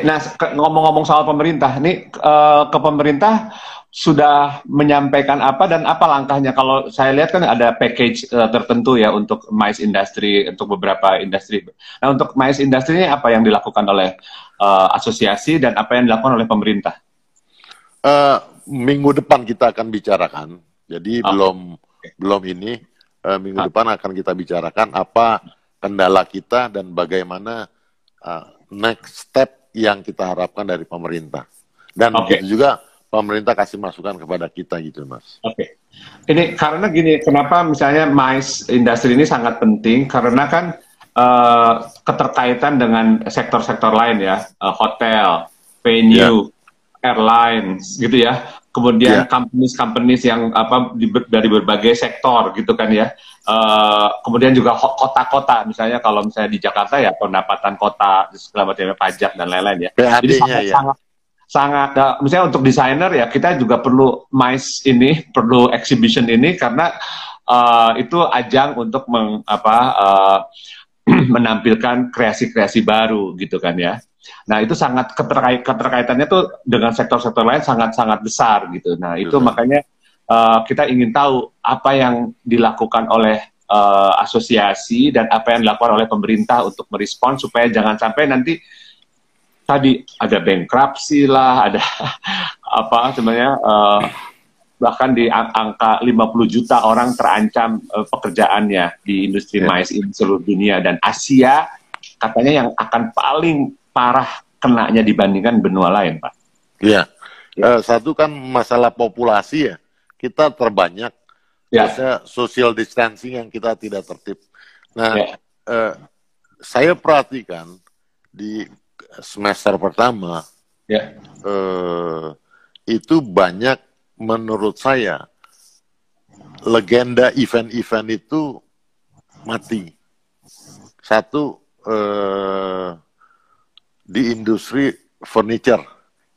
Nah, ngomong-ngomong soal pemerintah, nih ke pemerintah sudah menyampaikan apa dan apa langkahnya? Kalau saya lihat kan ada package tertentu ya untuk mais industry, untuk beberapa industri. Nah, untuk mais industry ini apa yang dilakukan oleh asosiasi dan apa yang dilakukan oleh pemerintah? Minggu depan kita akan bicarakan. Jadi belum ini, minggu depan akan kita bicarakan apa kendala kita dan bagaimana next step yang kita harapkan dari pemerintah. Dan begitu juga pemerintah kasih masukan kepada kita gitu, Mas. Ini karena gini, kenapa misalnya mais industri ini sangat penting, karena kan keterkaitan dengan sektor-sektor lain ya, hotel, venue, airlines gitu ya, kemudian companies yang dari berbagai sektor gitu kan ya, kemudian juga kota-kota, misalnya kalau misalnya di Jakarta ya pendapatan kota segala macam pajak dan lain-lain ya. Jadi sangat misalnya untuk desainer ya kita juga perlu mais ini, perlu exhibition ini karena itu ajang untuk menampilkan kreasi-kreasi baru gitu kan ya. Nah itu sangat keterkaitannya tuh dengan sektor-sektor lain sangat-sangat besar gitu. Nah itu makanya kita ingin tahu apa yang dilakukan oleh asosiasi dan apa yang dilakukan oleh pemerintah untuk merespon supaya jangan sampai nanti tadi ada bankruptcy lah, ada apa sebenarnya bahkan di angka 50 juta orang terancam pekerjaannya di industri mais di seluruh dunia, dan Asia katanya yang akan paling parah kenanya dibandingkan benua lain, Pak. Satu kan masalah populasi ya, kita terbanyak, social distancing yang kita tidak tertib. Nah, saya perhatikan di semester pertama itu banyak, menurut saya legenda event-event itu mati. Satu, di industri furniture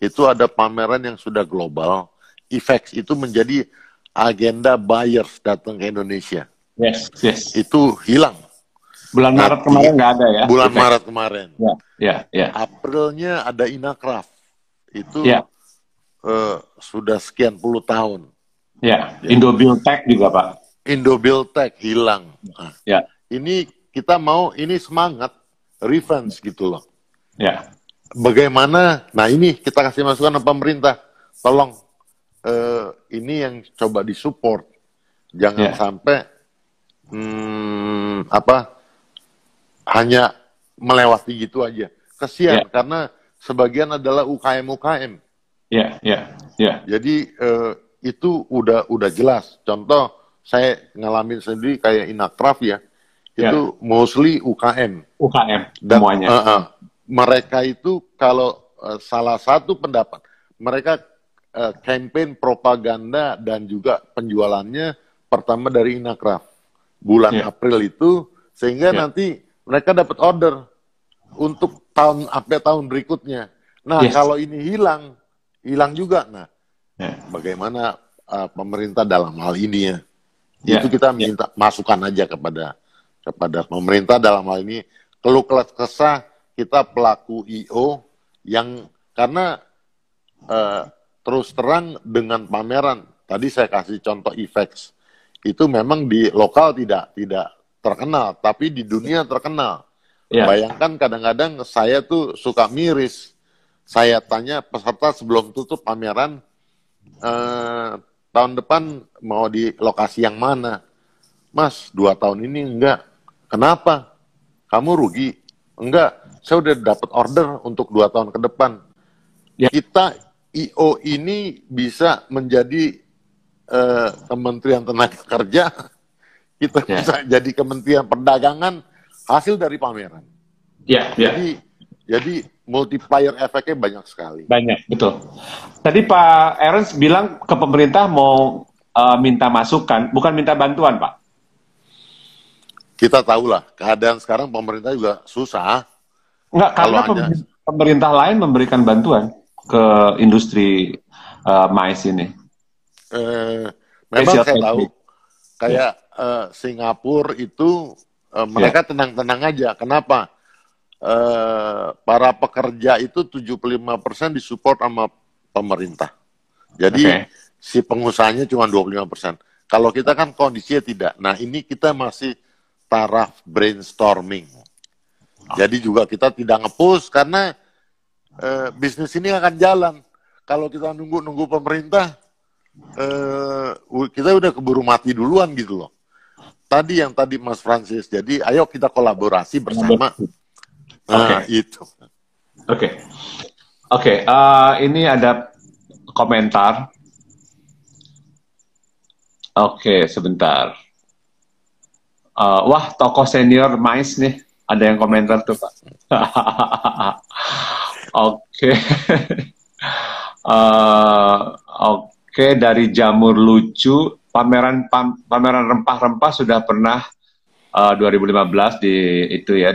itu ada pameran yang sudah global, Effects itu menjadi agenda buyers datang ke Indonesia. Itu hilang. Bulan Maret kemarin nggak ada ya? Bulan Maret kemarin. Aprilnya ada Inakraf. Itu sudah sekian puluh tahun. Indobuildtek juga, Pak. Indobuildtek hilang. Nah, ini kita mau, ini semangat revenge gitu loh. Bagaimana? Nah ini kita kasih masukan ke pemerintah. Tolong ini yang coba disupport. Jangan sampai hanya melewati gitu aja. Kesian karena sebagian adalah UKM. Jadi itu udah jelas. Contoh saya ngalamin sendiri kayak Inakraf ya. Itu mostly UKM. Semuanya. Mereka itu kalau salah satu pendapat, mereka campaign propaganda dan juga penjualannya pertama dari Inakraf bulan April itu, sehingga nanti mereka dapat order untuk tahun berikutnya. Nah kalau ini hilang juga. Nah bagaimana pemerintah dalam hal ini ya? Itu kita minta masukan aja kepada pemerintah dalam hal ini. keluh kesah kita pelaku IO yang karena terus terang dengan pameran, tadi saya kasih contoh IFEX, itu memang di lokal tidak terkenal, tapi di dunia terkenal. Ya. Bayangkan kadang-kadang saya tuh suka miris. Saya tanya peserta sebelum tutup pameran, tahun depan mau di lokasi yang mana? Mas, 2 tahun ini enggak. Kenapa? Kamu rugi? Enggak, saya udah dapat order untuk 2 tahun ke depan. Ya. Kita IO ini bisa menjadi Kementerian Tenaga Kerja, kita bisa jadi Kementerian Perdagangan, hasil dari pameran. Ya, ya. Jadi multiplier efeknya banyak sekali. Banyak, betul. Tadi Pak Ernst bilang ke pemerintah mau minta masukan, bukan minta bantuan, Pak. Kita tahulah, keadaan sekarang pemerintah juga susah. Enggak, karena pemerintah lain memberikan bantuan ke industri mais ini. Memang saya tahu, kayak Singapura itu mereka tenang-tenang aja. Kenapa? Para pekerja itu 75% disupport sama pemerintah. Jadi si pengusahanya cuma 25%. Kalau kita kan kondisinya tidak. Nah ini kita masih taraf brainstorming. Jadi juga kita tidak nge-push karena bisnis ini akan jalan. Kalau kita nunggu pemerintah, kita udah keburu mati duluan gitu loh. Tadi Mas Francis, jadi ayo kita kolaborasi bersama. Nah, itu. Oke. Ini ada komentar. Oke, sebentar. Wah, tokoh senior mais nih. Ada yang komentar tuh, Pak. Oke. Oke, dari Jamur Lucu, pameran rempah-rempah sudah pernah 2015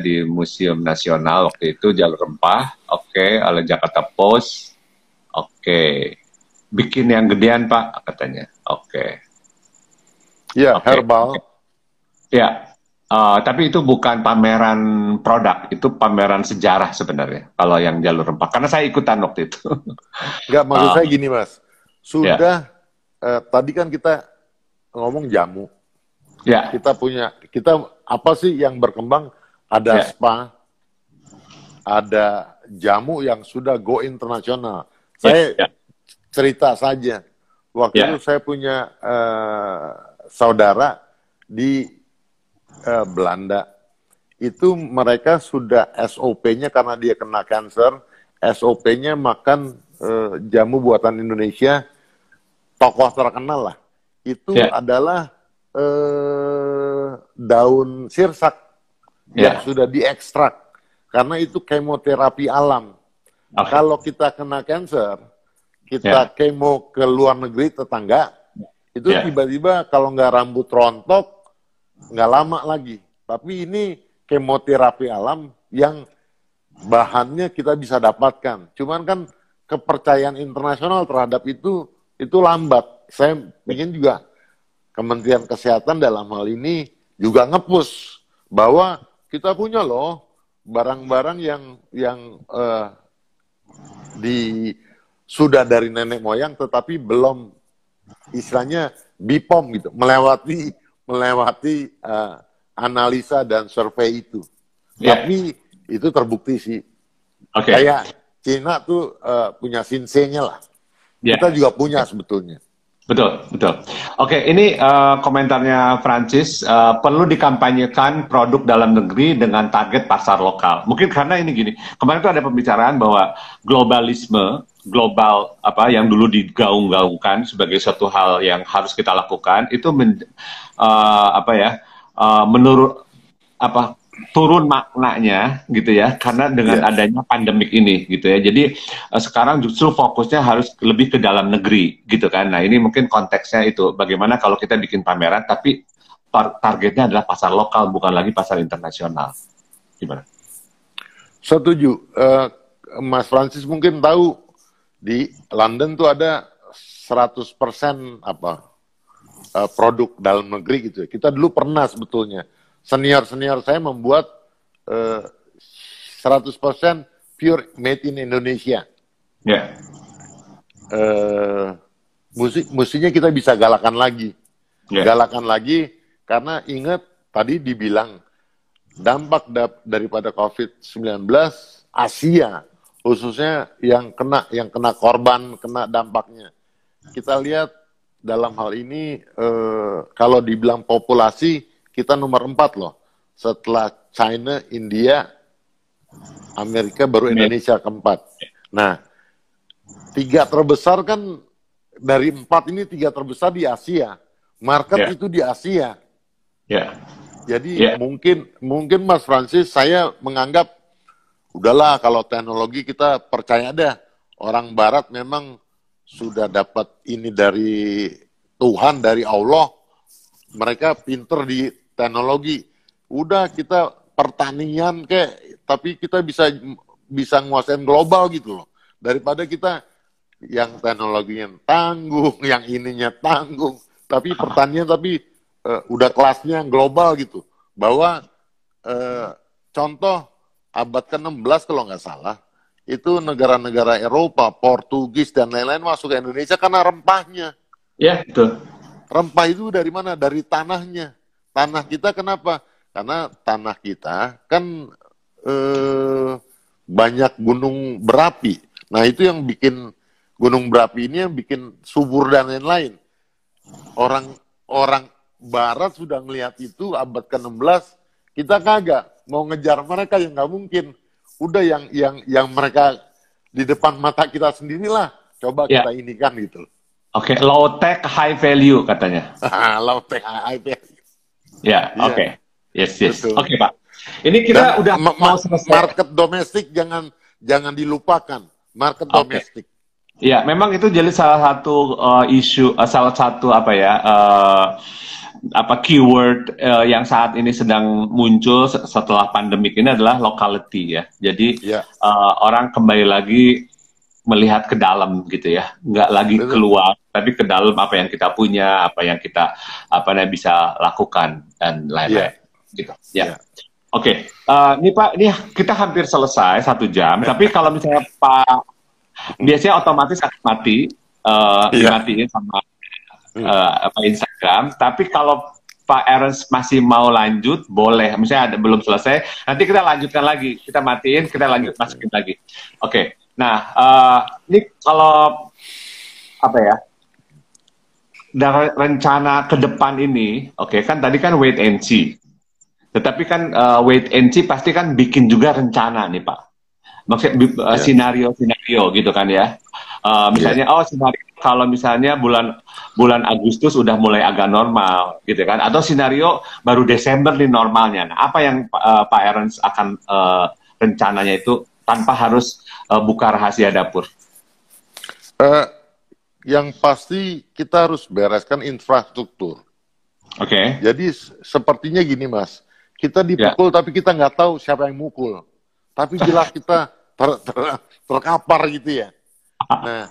di Museum Nasional waktu itu Jalur Rempah. Oke, oleh Jakarta Post. Oke. Bikin yang gedean, Pak, katanya. Oke. Ya, herbal. Ya. Tapi itu bukan pameran produk, itu pameran sejarah sebenarnya. Kalau yang Jalur Rempah, karena saya ikutan waktu itu. Enggak, maksud saya gini, Mas. Sudah, tadi kan kita ngomong jamu. Ya. Kita apa sih yang berkembang? Ada spa, ada jamu yang sudah go internasional. Saya cerita saja. Waktu itu saya punya saudara di Belanda. Itu mereka sudah SOP-nya karena dia kena kanker, SOP-nya makan jamu buatan Indonesia, tokoh terkenal lah. Itu adalah daun sirsak yang sudah diekstrak karena itu kemoterapi alam. Kalau kita kena cancer, kita kemo ke luar negeri tetangga, itu tiba-tiba kalau nggak rambut rontok, nggak lama lagi. Tapi ini kemoterapi alam yang bahannya kita bisa dapatkan. Cuman kan kepercayaan internasional terhadap itu lambat. Saya ingin juga Kementerian Kesehatan dalam hal ini juga nge-push bahwa kita punya loh barang-barang yang sudah dari nenek moyang tetapi belum istilahnya BPOM gitu, melewati analisa dan survei itu. Tapi itu terbukti sih. Kayak Cina tuh punya Shinsei-nya lah. Kita juga punya sebetulnya. Betul. Oke, ini komentarnya Francis, perlu dikampanyekan produk dalam negeri dengan target pasar lokal. Mungkin karena ini gini, kemarin itu ada pembicaraan bahwa global yang dulu digaung-gaungkan sebagai suatu hal yang harus kita lakukan, itu turun maknanya gitu ya, karena dengan adanya pandemik ini gitu ya. Jadi sekarang justru fokusnya harus lebih ke dalam negeri gitu kan. Nah ini mungkin konteksnya itu, bagaimana kalau kita bikin pameran tapi targetnya adalah pasar lokal, bukan lagi pasar internasional. Gimana? Setuju. Mas Francis mungkin tahu di London tuh ada 100% produk dalam negeri gitu ya. Kita dulu pernah sebetulnya senior saya membuat 100% pure made in Indonesia. Ya. Mestinya kita bisa galakan lagi. Ya. Galakan lagi, karena ingat tadi dibilang dampak daripada COVID-19 Asia, khususnya yang kena korban, kena dampaknya. Kita lihat dalam hal ini, kalau dibilang populasi, kita nomor 4 loh. Setelah China, India, Amerika, baru Indonesia keempat. Nah, 3 terbesar kan, dari 4 ini 3 terbesar di Asia. Market itu di Asia. Ya. Jadi mungkin Mas Francis, saya menganggap udahlah kalau teknologi kita percaya dah. Orang Barat memang sudah dapat ini dari Tuhan, dari Allah. Mereka pinter di teknologi. Udah kita pertanian tapi kita bisa nguasain global gitu loh. Daripada kita yang teknologinya tanggung, yang ininya tanggung, tapi pertanian udah kelasnya global gitu. Bahwa contoh abad ke-16 kalau nggak salah, itu negara-negara Eropa, Portugis dan lain-lain masuk ke Indonesia karena rempahnya. Ya, betul. Rempah itu dari mana? Dari tanahnya. Tanah kita kenapa? Karena tanah kita kan banyak gunung berapi. Nah, itu yang bikin gunung berapi ini yang bikin subur dan lain-lain. Orang Barat sudah ngelihat itu abad ke-16, kita kagak mau ngejar mereka, yang nggak mungkin. Udah yang mereka di depan mata kita sendirilah, coba kita ini kan gitu. Oke, low tech high value katanya. Low tech high value. Ya, oke. Yes. Oke, Pak. Ini kita udah mau selesai. Market domestik jangan dilupakan. Market domestik. Ya, memang itu jadi salah satu isu, salah satu keyword yang saat ini sedang muncul setelah pandemik ini adalah locality ya. Jadi orang kembali lagi melihat ke dalam gitu ya, nggak lagi keluar, tapi ke dalam apa yang kita punya, apa yang kita bisa lakukan dan lain-lain. Gitu. Ya. Oke. Ini Pak, ini kita hampir selesai 1 jam. Tapi kalau misalnya Pak biasanya otomatis akan mati, dimatiin sama Instagram. Tapi kalau Pak Ernst masih mau lanjut, boleh. Misalnya belum selesai, nanti kita lanjutkan lagi. Kita matiin, kita masukin lagi. Oke. Nah, ini kalau dari rencana ke depan ini, kan tadi kan wait and see. Tetapi kan wait and see pasti kan bikin juga rencana nih Pak. Maksudnya scenario gitu kan ya. Misalnya scenario kalau misalnya bulan Agustus udah mulai agak normal gitu kan, atau scenario baru Desember nih normalnya. Nah, apa yang Pak Ernst akan rencananya itu tanpa harus buka rahasia dapur? Yang pasti kita harus bereskan infrastruktur. Oke. Jadi sepertinya gini Mas, kita dipukul tapi kita nggak tahu siapa yang mukul. Tapi jelas kita terkapar gitu ya. Nah,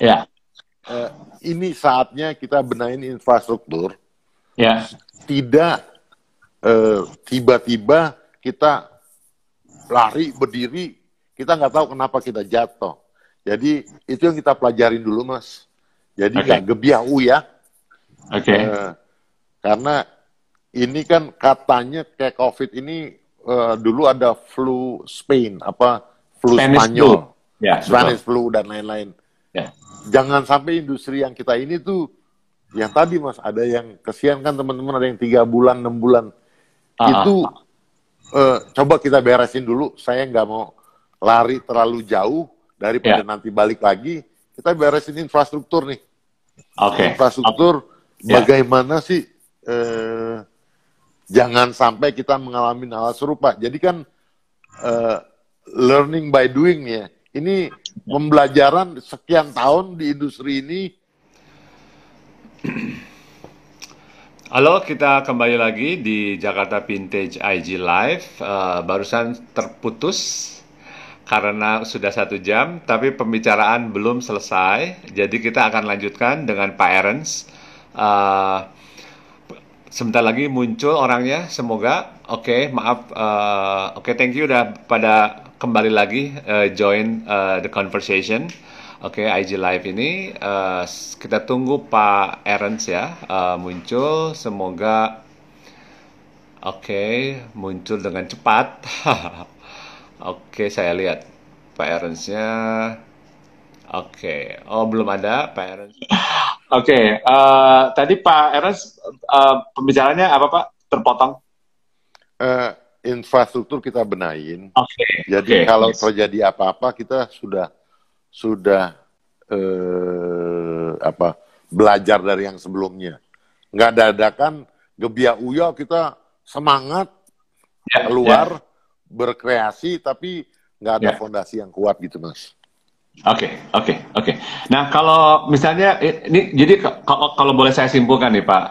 ini saatnya kita benahin infrastruktur. Tidak tiba-tiba kita lari berdiri, kita nggak tahu kenapa kita jatuh. Jadi itu yang kita pelajarin dulu Mas. Jadi nggak gebiah-uyah. Karena ini kan katanya kayak COVID ini dulu ada flu Spain, flu Spanyol, Spanish flu dan lain-lain. Jangan sampai industri yang kita ini tuh, yang tadi Mas, ada yang kesian kan teman-teman, ada yang 3 bulan, 6 bulan. Itu coba kita beresin dulu. Saya nggak mau lari terlalu jauh daripada nanti balik lagi. Kita beresin infrastruktur nih. Infrastruktur, bagaimana sih jangan sampai kita mengalami hal serupa. Jadi kan learning by doing ya. Ini pembelajaran sekian tahun di industri ini. Halo, kita kembali lagi di Jakarta Vintage IG Live. Barusan terputus karena sudah 1 jam, tapi pembicaraan belum selesai. Jadi kita akan lanjutkan dengan Pak Ernst. Sebentar lagi muncul orangnya, semoga. Maaf. Thank you udah pada kembali lagi join the conversation. Oke, IG Live ini kita tunggu Pak Ernst ya muncul. Semoga muncul dengan cepat. Oke, saya lihat Pak Ernst-nya. Oke, oh belum ada Pak Ernst. Oke, tadi Pak Ernst pembicaranya apa Pak? Terpotong. Infrastruktur kita benahin. Jadi kalau terjadi apa-apa kita sudah belajar dari yang sebelumnya. Nggak dadakan gebiak uya kita semangat keluar berkreasi tapi nggak ada fondasi yang kuat gitu Mas. Oke. Nah kalau misalnya ini jadi kalau boleh saya simpulkan nih Pak.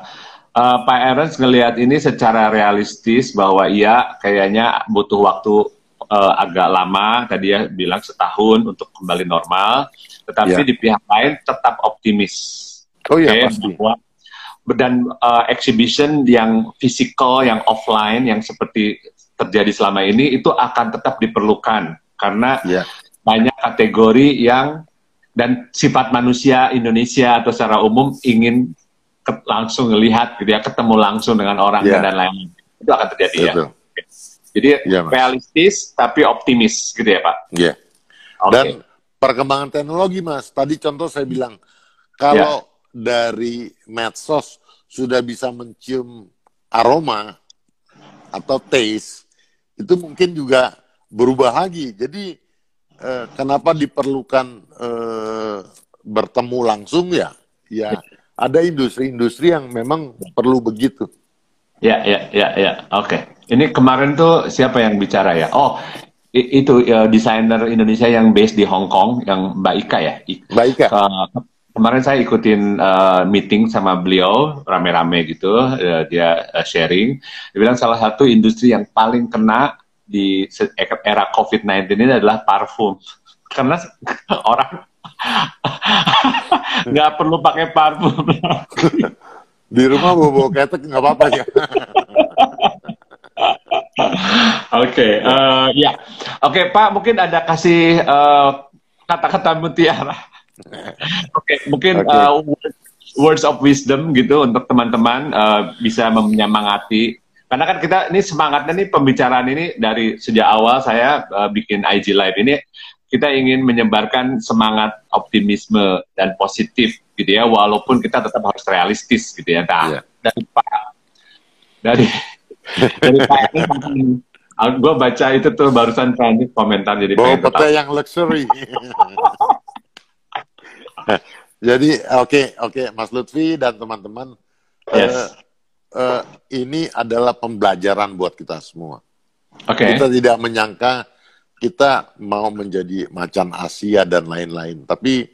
Pak Ernst ngelihat ini secara realistis bahwa iya kayaknya butuh waktu agak lama, tadi ya bilang setahun untuk kembali normal, tetapi di pihak lain tetap optimis. Oh iya pasti. Dan exhibition yang physical, yang offline, yang seperti terjadi selama ini itu akan tetap diperlukan karena banyak kategori yang dan sifat manusia Indonesia atau secara umum ingin langsung melihat gitu ya, ketemu langsung dengan orang dan lain-lain. Itu akan terjadi ya. Jadi realistis tapi optimis gitu ya Pak. Dan perkembangan teknologi Mas, tadi contoh saya bilang kalau dari medsos sudah bisa mencium aroma atau taste, itu mungkin juga berubah lagi. Jadi kenapa diperlukan bertemu langsung ya ada industri-industri yang memang perlu begitu. Oke. Ini kemarin tuh siapa yang bicara ya? Oh, itu desainer Indonesia yang based di Hong Kong, yang Mbak Ika ya? Mbak Ika. Kemarin saya ikutin meeting sama beliau, rame-rame gitu, dia sharing. Dia bilang salah satu industri yang paling kena di era COVID-19 ini adalah parfum. Karena orang nggak perlu pakai parfum. Di rumah bawa ketek nggak apa-apa ya. Oke, Pak, mungkin ada kasih kata-kata mutiara. Mungkin words of wisdom gitu untuk teman-teman bisa menyemangati. Karena kan kita ini semangatnya nih pembicaraan ini dari sejak awal saya bikin IG Live ini. Kita ingin menyebarkan semangat optimisme dan positif gitu ya, walaupun kita tetap harus realistis gitu ya. Nah, dari Pak gue baca itu tuh barusan transit komentar jadi bawa peta yang luxury. Jadi oke, Mas Lutfi dan teman-teman, ini adalah pembelajaran buat kita semua. Kita tidak menyangka kita mau menjadi macan Asia dan lain-lain, tapi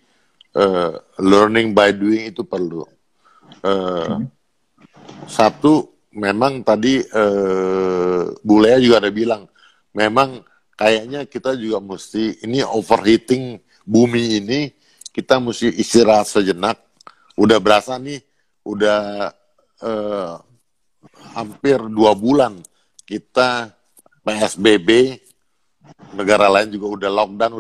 learning by doing itu perlu. Satu, memang tadi Bu Lea juga ada bilang, memang kayaknya kita juga mesti, ini overheating bumi ini, kita mesti istirahat sejenak. Udah berasa nih, udah hampir 2 bulan kita PSBB, negara lain juga udah lockdown,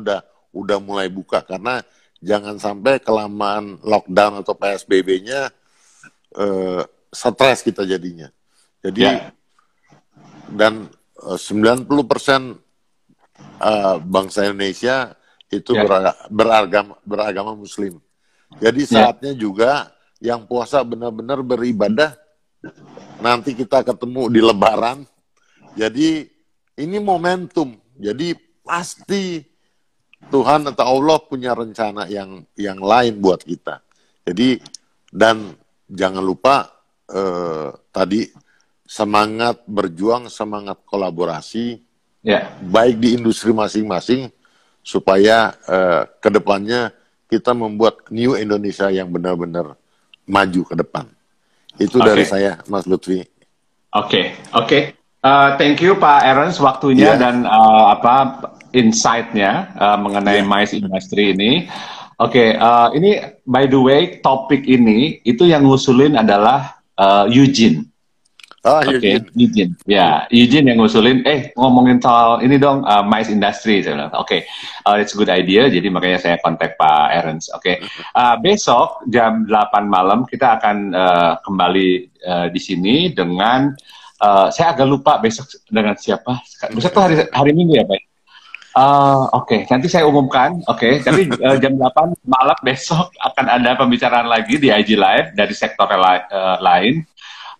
udah mulai buka, karena jangan sampai kelamaan lockdown atau PSBB-nya stres kita jadinya. Jadi dan 90% bangsa Indonesia itu beragama Muslim. Jadi saatnya juga yang puasa benar-benar beribadah. Nanti kita ketemu di Lebaran. Jadi ini momentum. Jadi pasti Tuhan atau Allah punya rencana yang lain buat kita. Jadi dan jangan lupa tadi semangat berjuang, semangat kolaborasi, baik di industri masing-masing supaya kedepannya kita membuat new Indonesia yang benar-bear maju ke depan. Itu dari saya, Mas Lutfi. Thank you Pak Ernst waktunya dan insight-nya mengenai MICE industry ini. Ini by the way topik ini itu yang ngusulin adalah Eugene. Ah, Oke, Eugene. Eugene. Ya, Eugene yang ngusulin, ngomongin soal ini dong, mice industry. Saya bilang, oke, it's a good idea, jadi makanya saya kontak Pak Ernst. Oke. Besok jam 8 malam kita akan kembali di sini dengan, saya agak lupa besok dengan siapa. Besok tuh hari Minggu ya, Pak? Oke, nanti saya umumkan. Oke, tapi jam 8 malam besok akan ada pembicaraan lagi di IG Live dari sektor lain.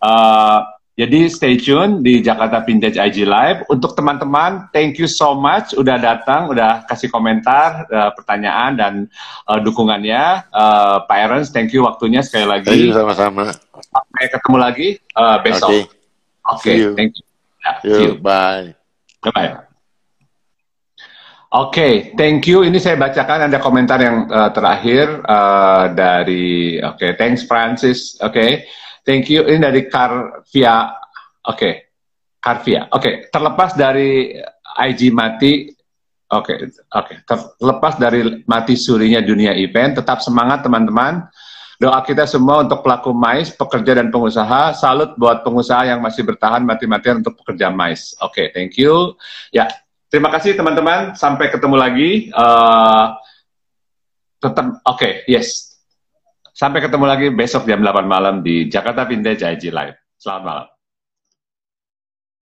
Uh, jadi stay tune di Jakarta Vintage IG Live. Untuk teman-teman, thank you so much udah datang, udah kasih komentar, pertanyaan dan dukungannya. Pak Ernst, thank you waktunya sekali lagi. Thank you sama-sama. Sampai ketemu lagi besok. Oke, thank you. See you. Bye. Bye. Oke, thank you. Ini saya bacakan ada komentar yang terakhir dari thanks Francis. Thank you. Ini dari Carvia. Carvia. Terlepas dari IG mati. Terlepas dari mati surinya dunia event, tetap semangat teman-teman. Doa kita semua untuk pelaku MICE, pekerja dan pengusaha. Salut buat pengusaha yang masih bertahan mati-matian untuk pekerja MICE. Thank you. Ya, terima kasih teman-teman. Sampai ketemu lagi. Yes. Sampai ketemu lagi besok jam 8 malam di Jakarta Vintage IG Live. Selamat malam.